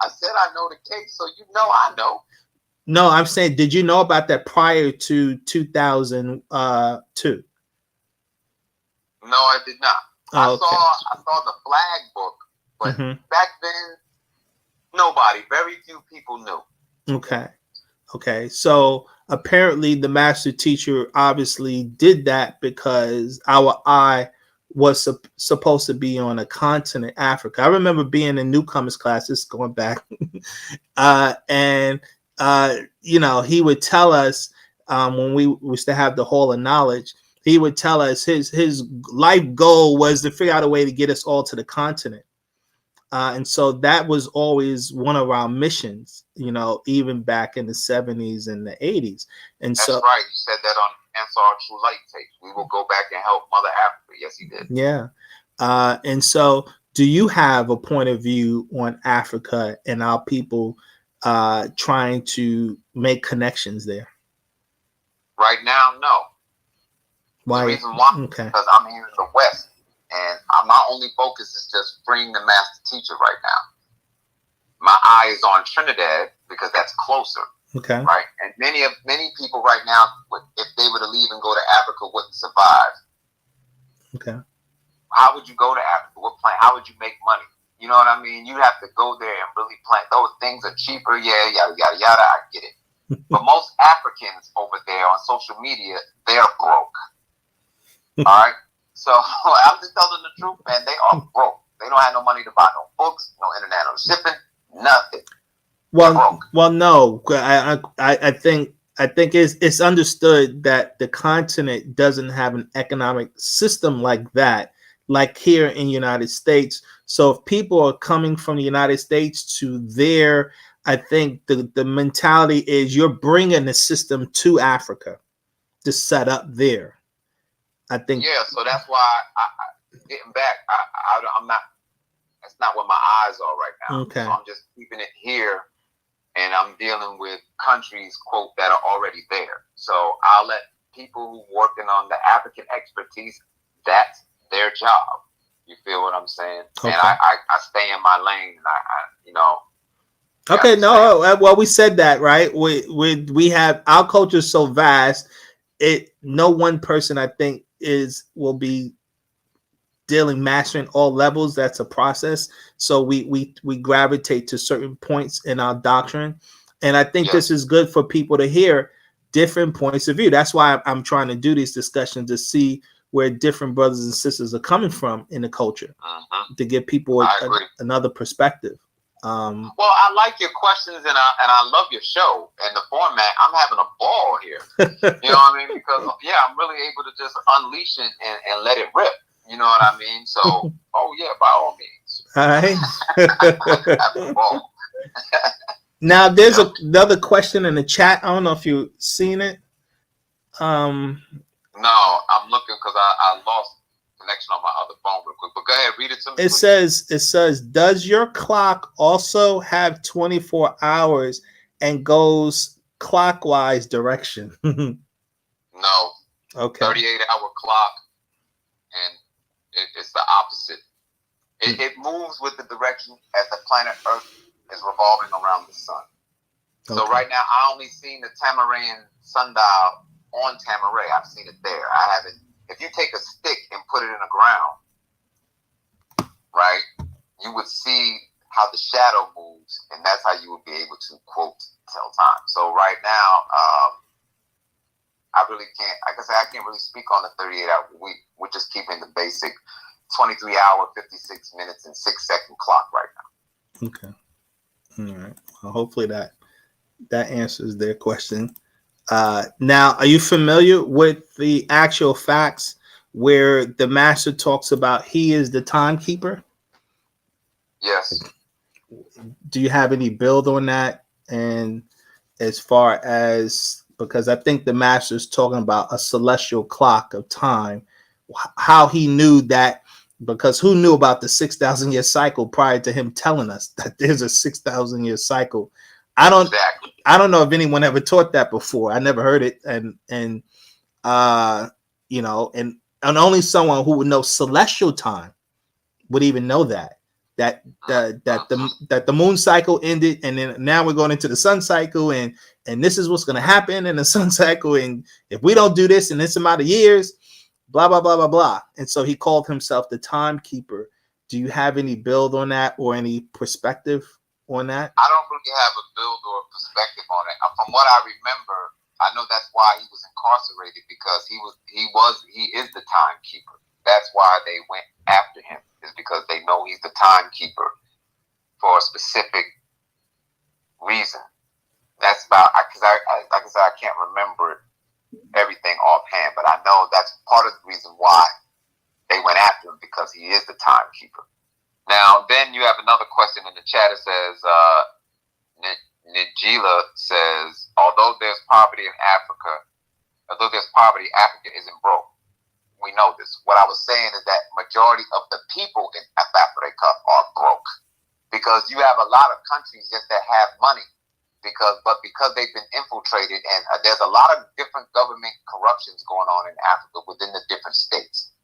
A: I said I know the case, so you know I know.
B: No, I'm saying, did you know about that prior to 2002?
A: No, I did not.
B: Oh, okay.
A: I saw the flag book, but back then, very few people knew.
B: Okay. Okay, so apparently the master teacher obviously did that because our eye was supposed to be on a continent, Africa. I remember being in newcomers classes going back, and he would tell us when we used to have the Hall of Knowledge. He would tell us his life goal was to figure out a way to get us all to the continent. And so that was always one of our missions, even back in the 70s and the 80s. And
A: That's
B: so,
A: right. You said that on Answer Our True Light tapes. We will go back and help Mother Africa. Yes, he did.
B: yeah. And so, do you have a point of view on Africa and our people trying to make connections there?
A: Right now, no.
B: Why?
A: The reason why,
B: Okay.
A: because I'm here in the West, and my only focus is just bringing the master teacher right now. My eye is on Trinidad because that's closer.
B: Okay.
A: Right? And many people right now, if they were to leave and go to Africa, wouldn't survive.
B: Okay.
A: How would you go to Africa? What plan? How would you make money? You know what I mean? You have to go there and really plan. Those things are cheaper. Yeah, yada, yada, yada. I get it. But most Africans over there on social media, they're broke. All right? So I'm just telling the truth, man. They are broke. They don't have no money to buy no books, no international shipping, nothing.
B: Well, no. I think it's understood that the continent doesn't have an economic system like that, like here in the United States. So if people are coming from the United States to there, I think the mentality is you're bringing the system to Africa to set up there. I think.
A: Yeah, so that's why getting back, I'm not. That's not where my eyes are right now.
B: Okay.
A: So I'm just keeping it here, and I'm dealing with countries, quote, that are already there. So I'll let people working on the African expertise. That's their job. You feel what I'm saying?
B: Okay.
A: And I stay in my lane, and
B: Okay, no, well, we said that, right? We have our culture is so vast. No one person, I think, will be mastering all levels. That's a process. So we gravitate to certain points in our doctrine, and I think this is good for people to hear different points of view. That's why I'm trying to do these discussions to see where different brothers and sisters are coming from in the culture, to give people another perspective.
A: Well, I like your questions, and I love your show and the format. I'm having a ball here. You know what I mean? Because I'm really able to just unleash it and let it rip. You know what I mean? So, by all means.
B: All right. Now, there's another question in the chat. I don't know if you've seen it.
A: No, I'm looking because I lost connection on my other phone real quick. But go ahead, read it to me.
B: It says, does your clock also have 24 hours and goes clockwise direction?
A: No.
B: Okay.
A: 38-hour clock, and it's the opposite. It moves with the direction as the planet Earth is revolving around the sun. So right now, I only seen the Tamarayan sundial on Tamaray. I've seen it there. I haven't. If you take a stick and put it in the ground, right, you would see how the shadow moves, and that's how you would be able to, quote, tell time. So right now, I really can't, like I said, I can't really speak on the 38-hour week. We're just keeping the basic 23-hour, 56 minutes, and 6-second clock right now.
B: Okay. All right. Well, hopefully that answers their question. Now, are you familiar with the actual facts where the master talks about he is the timekeeper?
A: Yes.
B: Do you have any build on that? And as far as, because I think the master is talking about a celestial clock of time, how he knew that, because who knew about the 6,000 year cycle prior to him telling us that there's a 6,000 year cycle? I don't know if anyone ever taught that before. I never heard it, and only someone who would know celestial time would even know that the moon cycle ended, and then now we're going into the sun cycle, and this is what's going to happen in the sun cycle, and if we don't do this in this amount of years, blah blah blah blah blah. And so he called himself the timekeeper. Do you have any build on that or any perspective on that?
A: I don't really have a build or a perspective on it. From from what I remember, I know that's why he was incarcerated, because he is the timekeeper. That's why they went after him, is because they know he's the timekeeper for a specific reason. That's about, because like I said, I can't remember everything offhand, but I know that's part of the reason why they went after him, because he is the timekeeper. Now, then you have another question in the chat. It says, Nijila says, although there's poverty, Africa isn't broke. We know this. What I was saying is that majority of the people in Africa are broke, because you have a lot of countries just that have money, because they've been infiltrated, and there's a lot of different government corruptions going on in Africa within the different states,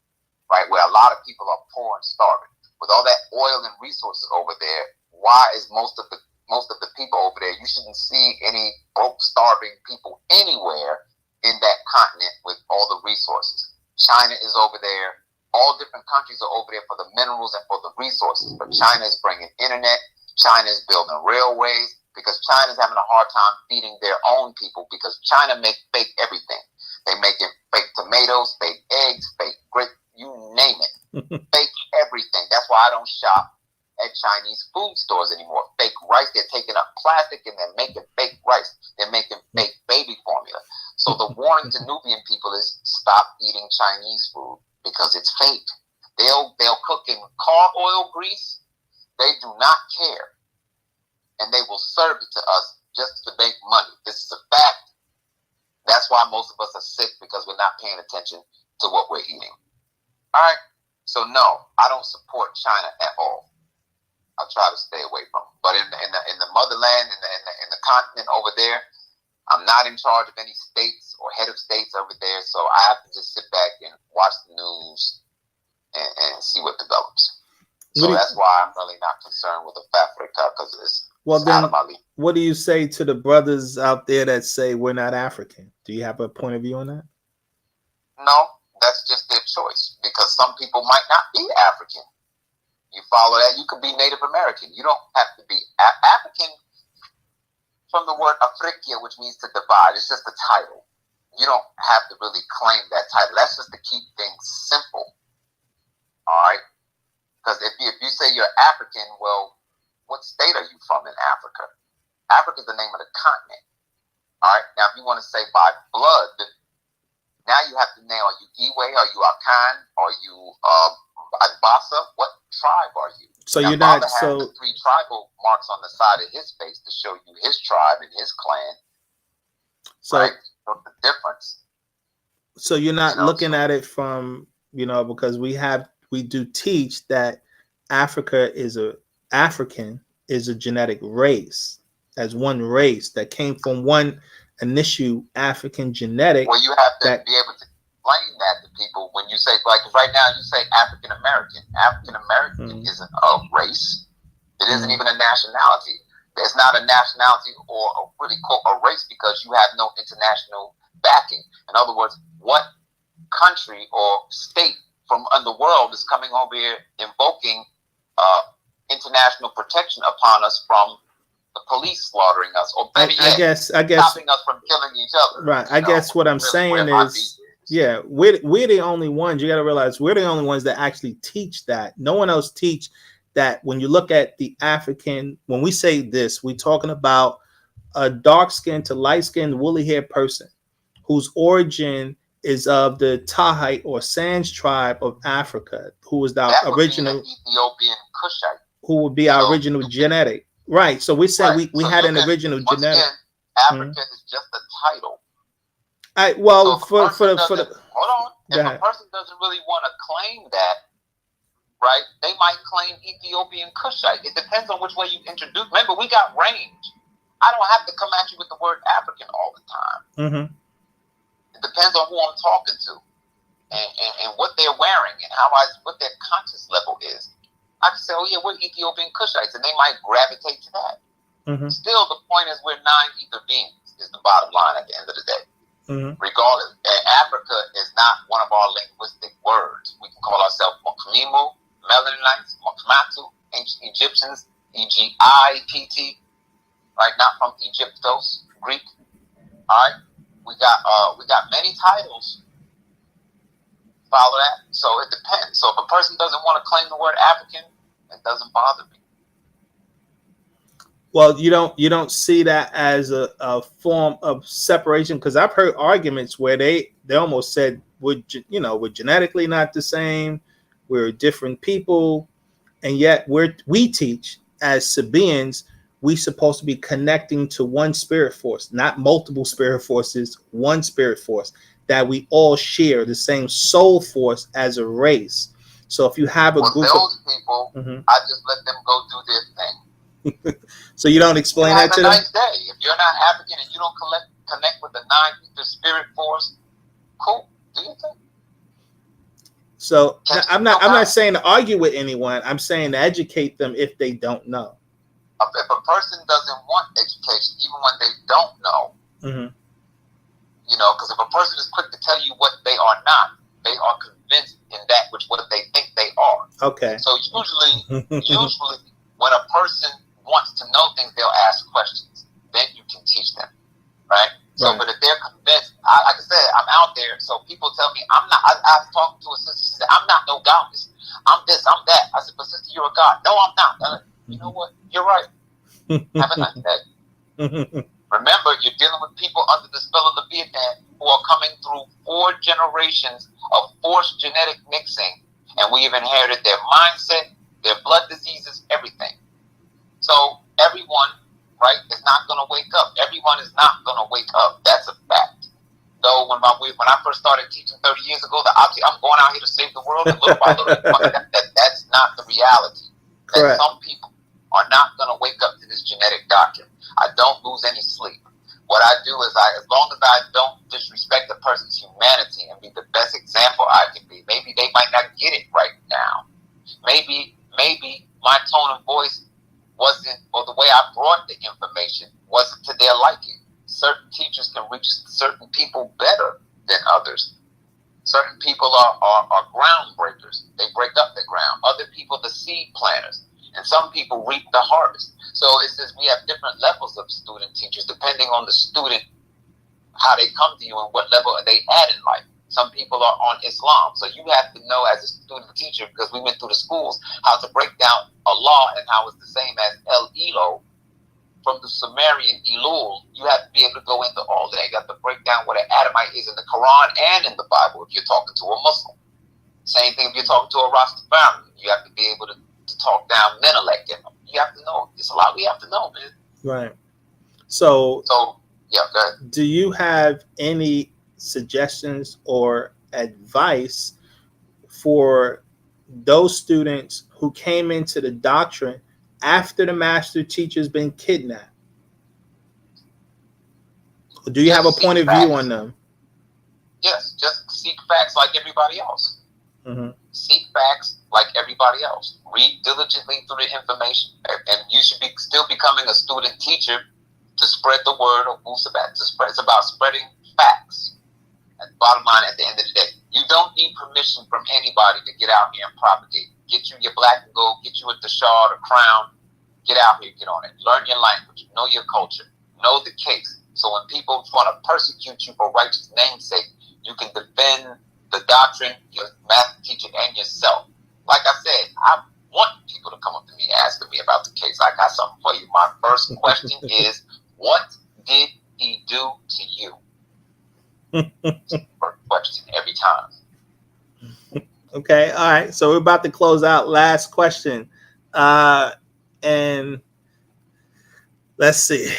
A: right, where a lot of people are poor and starving. With all that oil and resources over there, why is most of the people over there? You shouldn't see any broke, starving people anywhere in that continent with all the resources. China is over there. All different countries are over there for the minerals and for the resources. But China is bringing internet. China is building railways, because China is having a hard time feeding their own people, because China makes fake everything. They make fake tomatoes, fake eggs, fake grits, you name it. Fake everything. That's why I don't shop at Chinese food stores anymore. Fake rice. They're taking up plastic and they're making fake rice. They're making fake baby formula. So the warning to Nubian people is stop eating Chinese food, because it's fake. They'll cook in car oil grease. They do not care, and they will serve it to us just to make money. This is a fact. That's why most of us are sick, because we're not paying attention to what we're eating. All right. So no, I don't support China at all. I try to stay away from it. But in the motherland, in the continent over there, I'm not in charge of any states or head of states over there. So I have to just sit back and watch the news and see what develops. So that's why I'm really not concerned with the Africa, because it's out of my league.
B: What do you say to the brothers out there that say we're not African? Do you have a point of view on that?
A: No, that's just their choice, because some people might not be African. You follow that? You could be Native American. You don't have to be African. From the word Afrika, which means to divide, it's just a title. You don't have to really claim that title. That's just to keep things simple. All right? Because if you say you're African, well, what state are you from in Africa? Africa is the name of the continent. All right? Now, if you want to say by blood, now you have to nail, are you Iwe? Are you Akan? Are you Adbasa? What tribe are you?
B: So
A: now,
B: you're not
A: has the 3 tribal marks on the side of his face to show you his tribe and his clan.
B: So,
A: right? So the difference.
B: So you're not looking at it from, because we do teach that African is a genetic race, as one race that came from one initial African genetic.
A: Well, you have to be able to explain that to people when you say, like right now, you say African American. African American isn't a race. It isn't even a nationality. It's not a nationality or really a race, because you have no international backing. In other words, what country or state from the world is coming over here invoking international protection upon us from the police slaughtering us, or better yet, stopping us from killing each other?
B: Right. I guess what I'm saying is, we're the only ones. You got to realize we're the only ones that actually teach that. No one else teach that. When you look at the African, when we say this, we're talking about a dark-skinned to light-skinned, woolly-haired person whose origin is of the Tahite or Sands tribe of Africa, who was the original
A: Ethiopian Cushite,
B: who would be our original genetic. Right. So we said we had an original genetic.
A: Again, Africa is just a title.
B: Well,
A: so hold on. If a person doesn't really want to claim that, right, they might claim Ethiopian Cushite. It depends on which way you introduce. Remember, we got range. I don't have to come at you with the word African all the time.
B: Mm-hmm.
A: It depends on who I'm talking to and what they're wearing and what their conscious level is. I can say, oh yeah, we're Ethiopian Cushites, and they might gravitate to that.
B: Mm-hmm.
A: Still, the point is we're 9 ether beings is the bottom line at the end of the day.
B: Mm-hmm.
A: Regardless, Africa is not one of our linguistic words. We can call ourselves Mokmimu, Melanites, Mokmatu, ancient Egyptians, Egypt, right? Not from Egyptos, Greek. All right, we got many titles. Follow that? So it depends. So if a person doesn't want to claim the word African, it doesn't bother me.
B: Well, you don't see that as a form of separation, because I've heard arguments where they almost said we're genetically not the same, we're different people, and yet we teach as Sabaeans we supposed to be connecting to one spirit force, not multiple spirit forces, one spirit force, that we all share the same soul force as a race. So if you have a group
A: those people, I just let them go do their thing.
B: So you don't explain that to them?
A: Have a nice day. If you're not African and you don't connect with the spirit force, cool. Do your thing.
B: So I'm not saying to argue with anyone. I'm saying to educate them if they don't know.
A: If a person doesn't want education, even when they don't know, because if a person is quick to tell you what they are not, they are convinced in that which what they think they are.
B: Okay.
A: So usually when a person wants to know things, they'll ask questions. Then you can teach them, right? So, but if they're convinced, like I said, I'm out there. So people tell me I'm not. I've talked to a sister. She said, "I'm not no goddess. I'm this. I'm that." I said, "But sister, you're a god." No, I'm not. You know what? You're right. Have a nice day. Remember, you're dealing with people under the spell of Leviathan who are coming through 4 generations of forced genetic mixing, and we have inherited their mindset, their blood diseases, everything. So everyone, right, is not going to wake up. Everyone is not going to wake up. That's a fact. Though when I first started teaching 30 years ago, I'm going out here to save the world, and little by little, that's not the reality. That some people are not going to wake up to this genetic doctrine. I don't lose any sleep. What I do is, as long as I don't disrespect a person's humanity and be the best example I can be, maybe they might not get it right now. Maybe my tone of voice wasn't, or the way I brought the information wasn't to their liking. Certain teachers can reach certain people better than others. Certain people are groundbreakers. They break up the ground. Other people, the seed planters. And some people reap the harvest. So it says we have different levels of student teachers depending on the student, how they come to you and what level they at in life. Some people are on Islam. So you have to know as a student teacher, because we went through the schools, how to break down Allah and how it's the same as El Elo from the Sumerian Elul. You have to be able to go into all that. You have to break down what an Adamite is in the Quran and in the Bible if you're talking to a Muslim. Same thing if you're talking to a Rastafarian. You have to be able to talk down Menelik in them. You have to know. It's a lot we have to know, man.
B: Right. So
A: yeah, go ahead.
B: Do you have any suggestions or advice for those students who came into the doctrine after the master teacher's been kidnapped? Do you have a point of view on them?
A: Yes, just seek facts like everybody else. Seek facts like everybody else. Read diligently through the information, and you should be still becoming a student teacher to spread the word of Wu-Sabat. It's about spreading facts. And bottom line, at the end of the day, you don't need permission from anybody to get out here and propagate. Get you your black and gold, get you a dashard, a crown. Get out here, get on it. Learn your language, know your culture, know the case. So when people want to persecute you for righteous name's sake, you can defend the doctrine, your math teacher, and yourself. Like I said, I want people to come up to me asking me about the case. I got something for you. My first question is, what did he do to you? First question every time.
B: Okay, all right. So we're about to close out. Last question. And let's see.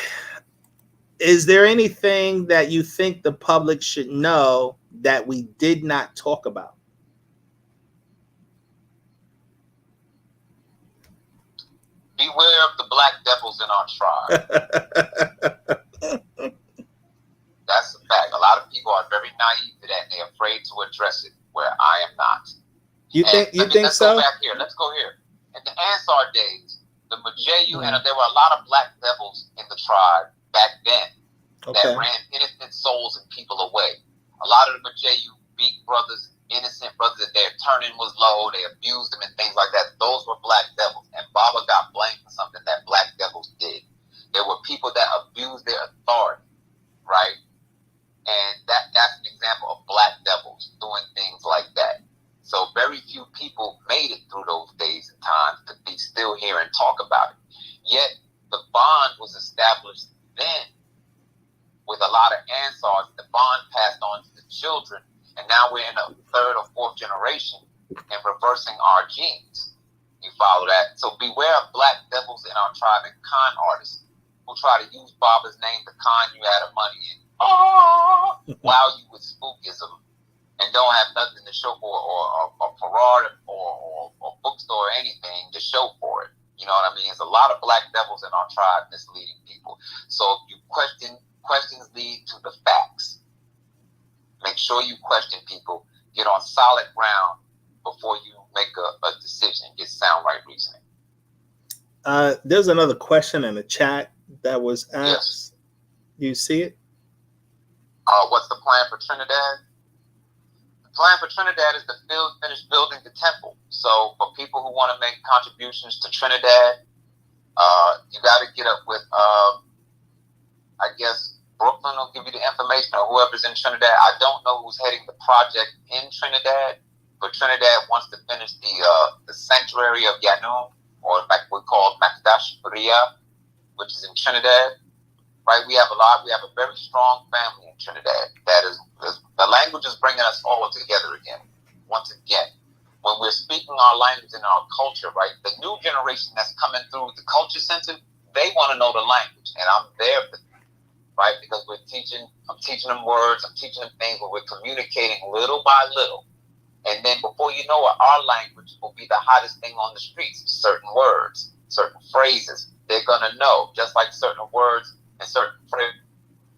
B: Is there anything that you think the public should know that we did not talk about?
A: Beware of the black devils in our tribe. That's a fact. A lot of people are very naive to that, and they're afraid to address it, where I am not.
B: Let's
A: go back here. Let's go here. In the Ansar days, the Majayu, and there were a lot of black devils in the tribe back then that ran innocent souls and people away. A lot of the Majayu beat brothers, innocent brothers, that their turning was low, they abused them and things like that. Those were black devils. And Baba got blamed for something that black devils did. There were people that abused their authority, right? talk about it. Yet the bond was established then with a lot of Ansars. The bond passed on to the children, and now we're in a third or fourth generation and reversing our genes. You follow that? So beware of black devils in our tribe and con artists who try to use Baba's name to con you out of money in. Oh, wow, you with spookism and don't have nothing to show for, or a parade or bookstore or anything to show for it. You know what I mean? There's a lot of black devils in our tribe misleading people. So if you questions lead to the facts. Make sure you question people. Get on solid ground before you make a decision. Get sound right reasoning.
B: There's another question in the chat that was asked.
A: Yes.
B: Do you see it?
A: What's the plan for Trinidad? The plan for Trinidad is to finish building the temple. So for people who want to make contributions to Trinidad, you got to get up with, I guess, Brooklyn will give you the information, or whoever's in Trinidad. I don't know who's heading the project in Trinidad, but Trinidad wants to finish the sanctuary of Yanun, or like we call Makdash Berea, which is in Trinidad. Right, we have a very strong family in Trinidad. That is, the language is bringing us all together again. Once again, when we're speaking our language and our culture, right, the new generation that's coming through the culture center, they want to know the language, and I'm there for them, right? Because I'm teaching them words, I'm teaching them things, but we're communicating little by little. And then before you know it, our language will be the hottest thing on the streets. Certain words, certain phrases, they're going to know, just like certain words and certain phrases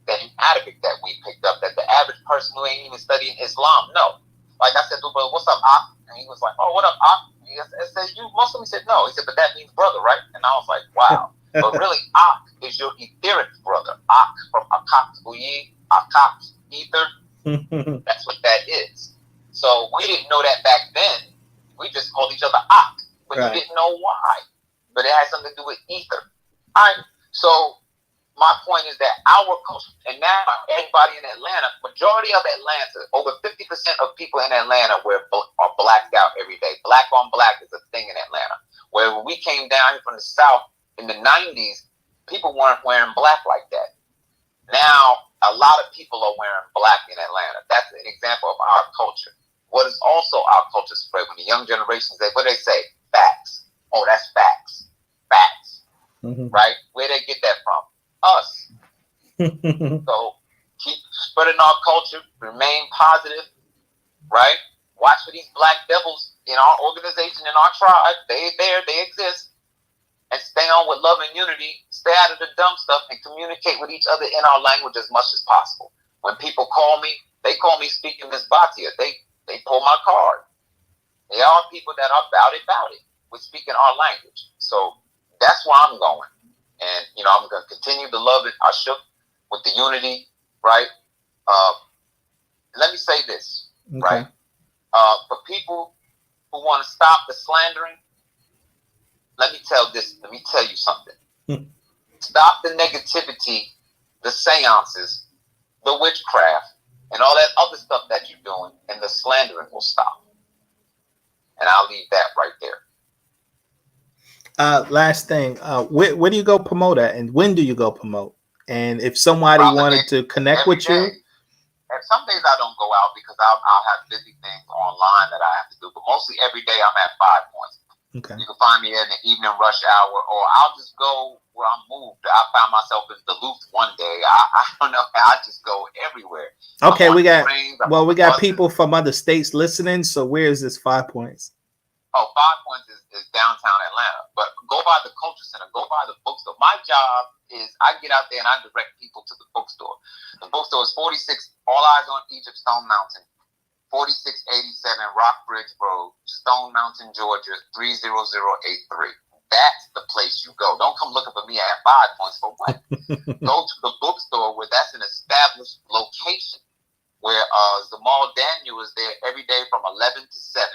A: that in Arabic that we picked up, that the average person who ain't even studying Islam know. Like I said, brother, what's up, Ak? And he was like, oh, what up, Ak? I said, you Muslim? He said, no. He said, but that means brother, right? And I was like, wow. But really, Ak is your etheric brother. Ak from Akak Uyi, Akak, ether. That's what that is. So we didn't know that back then. We just called each other Ak, but
B: right.
A: You didn't know why. But it has something to do with ether. All right. So my point is that our culture, and now everybody in Atlanta, majority of Atlanta, over 50% of people in Atlanta are blacked out every day. Black on black is a thing in Atlanta. Where when we came down here from the South in the 90s, people weren't wearing black like that. Now, a lot of people are wearing black in Atlanta. That's an example of our culture. What is also our culture spread? When the young generations, what do they say? Facts. Oh, that's facts. Facts. Mm-hmm. Right? Where they get that from? Us. So keep spreading our culture, remain positive, right? Watch for these black devils in our organization, in our tribe. They exist. And stay on with love and unity. Stay out of the dumb stuff and communicate with each other in our language as much as possible. When people call me, they call me speaking Miss Batia. They pull my card. They are people that are about it. We're speaking our language. So that's where I'm going. And, I'm going to continue to love it. I shook with the unity, right? Let me say this, okay. Right? For people who want to stop the slandering, let me tell you something. Stop the negativity, the seances, the witchcraft, and all that other stuff that you're doing, and the slandering will stop. And I'll leave that right there.
B: Last thing, where do you go promote at, and when do you go promote? And if somebody wanted to connect with you,
A: and some days I don't go out because I'll have busy things online that I have to do. But mostly every day I'm at 5 points. Okay. You can find me in the evening rush hour, or I'll just go where I'm moved. I found myself in Duluth one day. I don't know. I just go everywhere.
B: Okay, we got people from other states listening. So where is this 5 points?
A: Oh, 5 points is downtown Atlanta. But go by the culture center. Go by the bookstore. My job is I get out there and I direct people to the bookstore. The bookstore is 46 All Eyes on Egypt Stone Mountain, 4687 Rockbridge Road, Stone Mountain, Georgia, 30083. That's the place you go. Don't come looking for me at 5 points for what? Go to the bookstore where that's an established location where Zamal Daniel is there every day from 11 to 7.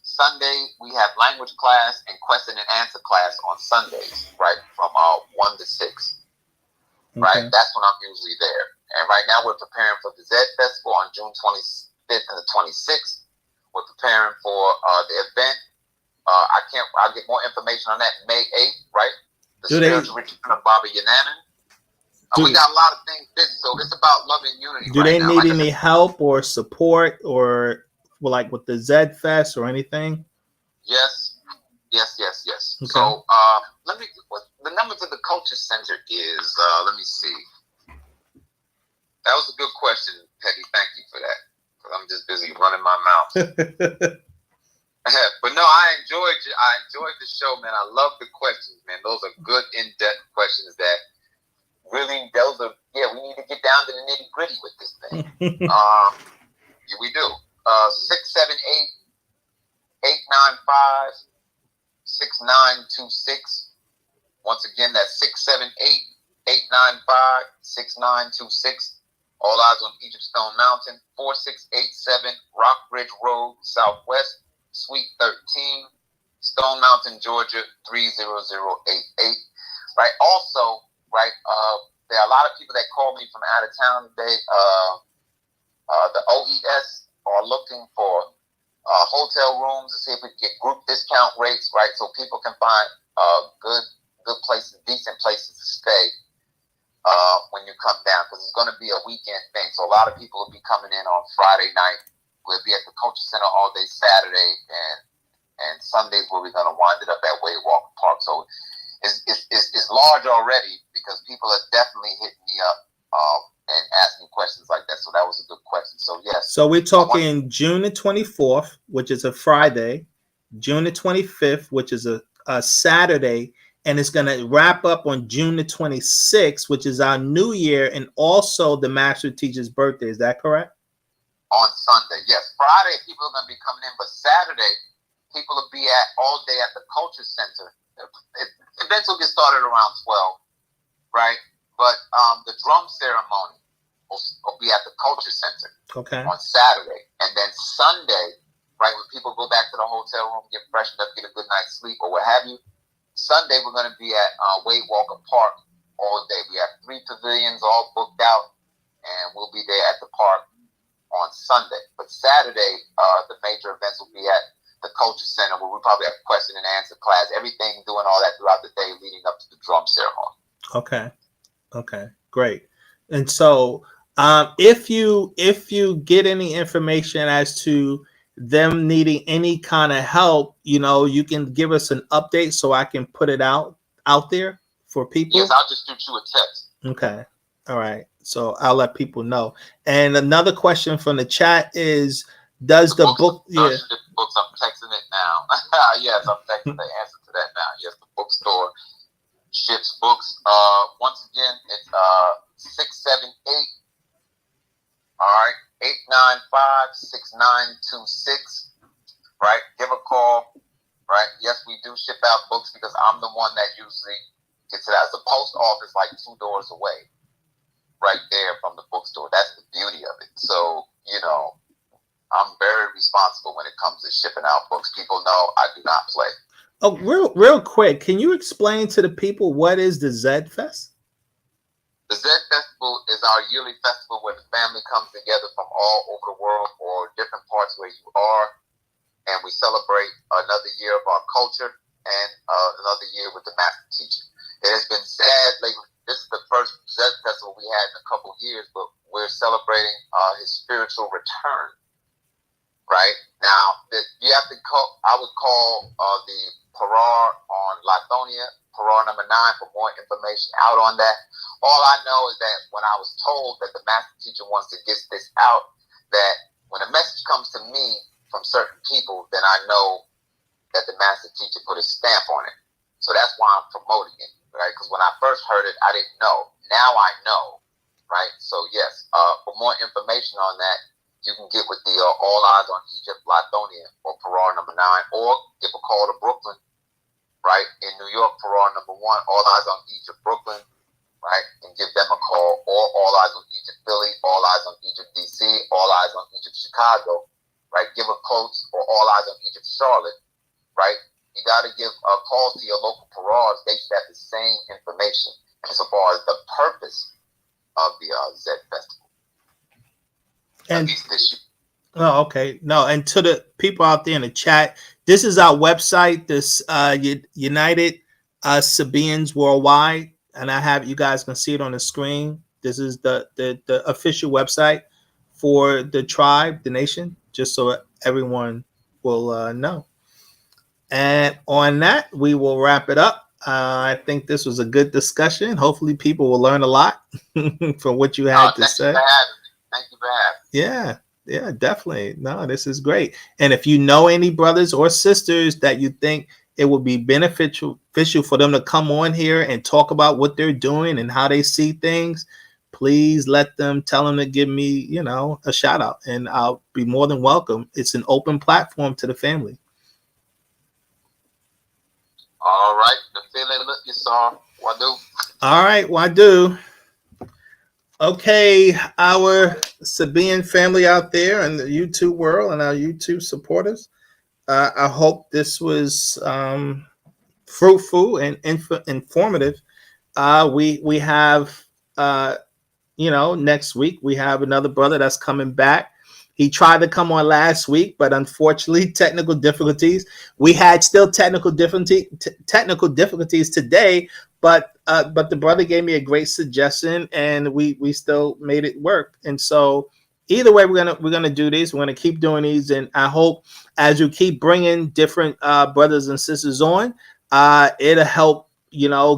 A: Sunday, we have language class and question and answer class on Sundays, right, from 1 to 6. Okay. Right? That's when I'm usually there. And right now we're preparing for the Zed Festival on June 25th and the 26th. We're preparing for the event I'll get more information on that May 8th, right? The
B: Do
A: spiritual return of Baba Yananan. We got a lot of things busy, so it's about love and unity
B: Do
A: right
B: they
A: now.
B: need
A: Like I
B: any
A: said,
B: help or support or like with the Z Fest or anything?
A: yes.
B: Okay.
A: So let me. The number to the culture center is. Let me see. That was a good question, Petty. Thank you for that. Because I'm just busy running my mouth. But no, I enjoyed the show, man. I love the questions, man. Those are good, in-depth questions that really, we need to get down to the nitty-gritty with this thing. Yeah, we do. 678-895-6926. Once again, that's 678-895-6926. All eyes on Egypt Stone Mountain, 4687 Rockbridge Road, Southwest, Suite 13, Stone Mountain, Georgia, 30088. Right. Also, right, there are a lot of people that call me from out of town today. The OES are looking for hotel rooms to see if we can get group discount rates, right, so people can find good places, decent places to stay when you come down, because it's going to be a weekend thing. So a lot of people will be coming in on Friday night. We'll be at the Culture Center all day Saturday, and Sundays where we're going to wind it up at Wade Walker Park. So it's large already because people are definitely hitting me up and asking questions like that. So that was a good question. So yes.
B: So we're talking June the 24th, which is a Friday, June the 25th, which is a Saturday, and it's going to wrap up on June the 26th, which is our New Year, and also the Master Teacher's birthday. Is that correct?
A: On Sunday, yes. Friday, people are going to be coming in, but Saturday, people will be all day at the Culture Center. Events will get started around 12, right? But the drum ceremony will be at the Culture Center on Saturday. And then Sunday, right, when people go back to the hotel room, get freshened up, get a good night's sleep or what have you, Sunday we're going to be at Wade Walker Park all day. We have 3 pavilions all booked out, and we'll be there at the park on Sunday. But Saturday, the major events will be at the Culture Center, where we probably have a question and answer class, everything, doing all that throughout the day leading up to the drum ceremony.
B: Okay, great. And so if you get any information as to them needing any kind of help, you can give us an update so I can put it out there for people.
A: Yes, I'll just shoot you a text.
B: Okay. All right. So I'll let people know. And another question from the chat is, does the book...
A: Yeah. Books, I'm texting it now. Yes, I'm texting the answer to that now. Yes, the bookstore ships books. Once again, it's 678. All right, 895-6926. Right, give a call. Right, yes, we do ship out books because I'm the one that usually gets it out. The post office like 2 doors away, right there from the bookstore. That's the beauty of it. So I'm very responsible when it comes to shipping out books. People know I do not play.
B: Oh, real quick, can you explain to the people what is the Z Fest?
A: The Z Festival is our yearly festival where the family comes together from all over the world or different parts where you are, and we celebrate another year of our culture and another year with the Master Teacher. It has been sad lately. This is the first Z Festival we had in a couple of years, but we're celebrating his spiritual return. Right now, you have to call. I would call the Parar on Lithonia, Parar number 9, for more information out on that. All I know is that when I was told that the Master Teacher wants to get this out, that when a message comes to me from certain people, then I know that the Master Teacher put a stamp on it. So that's why I'm promoting it, right? Because when I first heard it, I didn't know. Now I know, right? So yes, for more information on that, you can get with the All Eyes on Egypt, Lithonia, or Parar number 9, or give a call to Brooklyn, right? In New York, Parar number 1, All Eyes on Egypt, Brooklyn, right? And give them a call, or All Eyes on Egypt, Philly, All Eyes on Egypt, DC, All Eyes on Egypt, Chicago, right? Give a quote, or All Eyes on Egypt, Charlotte, right? You got to give calls to your local Parars. They should have the same information as far as the purpose of the Z Festival.
B: And, oh, okay. No, and to the people out there in the chat, This is our website, this United Sabians Worldwide, and I have, you guys can see it on the screen. This is the official website for the tribe, the nation, just so everyone will know. And on that, we will wrap it up. I think this was a good discussion. Hopefully, people will learn a lot from what you had to say.
A: Thank you for having
B: Yeah,
A: me.
B: yeah, definitely. No, this is great. And if you know any brothers or sisters that you think it would be beneficial for them to come on here and talk about what they're doing and how they see things, please tell them to give me, a shout out, and I'll be more than welcome. It's an open platform to the family.
A: All right. The feeling look you saw. Wadu.
B: All right, Wadu. Okay, our Sabian family out there in the YouTube world and our YouTube supporters, I hope this was fruitful and informative. We have next week we have another brother that's coming back. He tried to come on last week, but unfortunately, technical difficulties. We had still technical difficulties today, but the brother gave me a great suggestion, and we still made it work. And so, either way, we're gonna do these. We're gonna keep doing these, and I hope as you keep bringing different brothers and sisters on, it'll help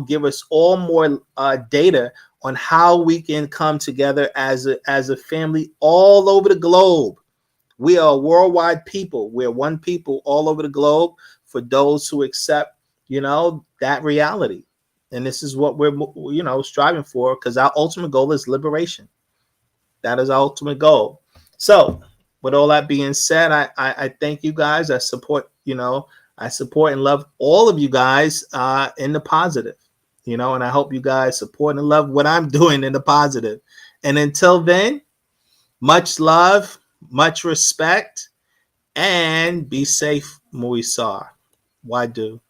B: give us all more data on how we can come together as a family all over the globe. We are a worldwide people. We're one people all over the globe for those who accept, that reality. And this is what we're, striving for, because our ultimate goal is liberation. That is our ultimate goal. So, with all that being said, I thank you guys. I support and love all of you guys in the positive. And I hope you guys support and love what I'm doing in the positive. And until then, much love, much respect, and be safe, Muisar. Why do?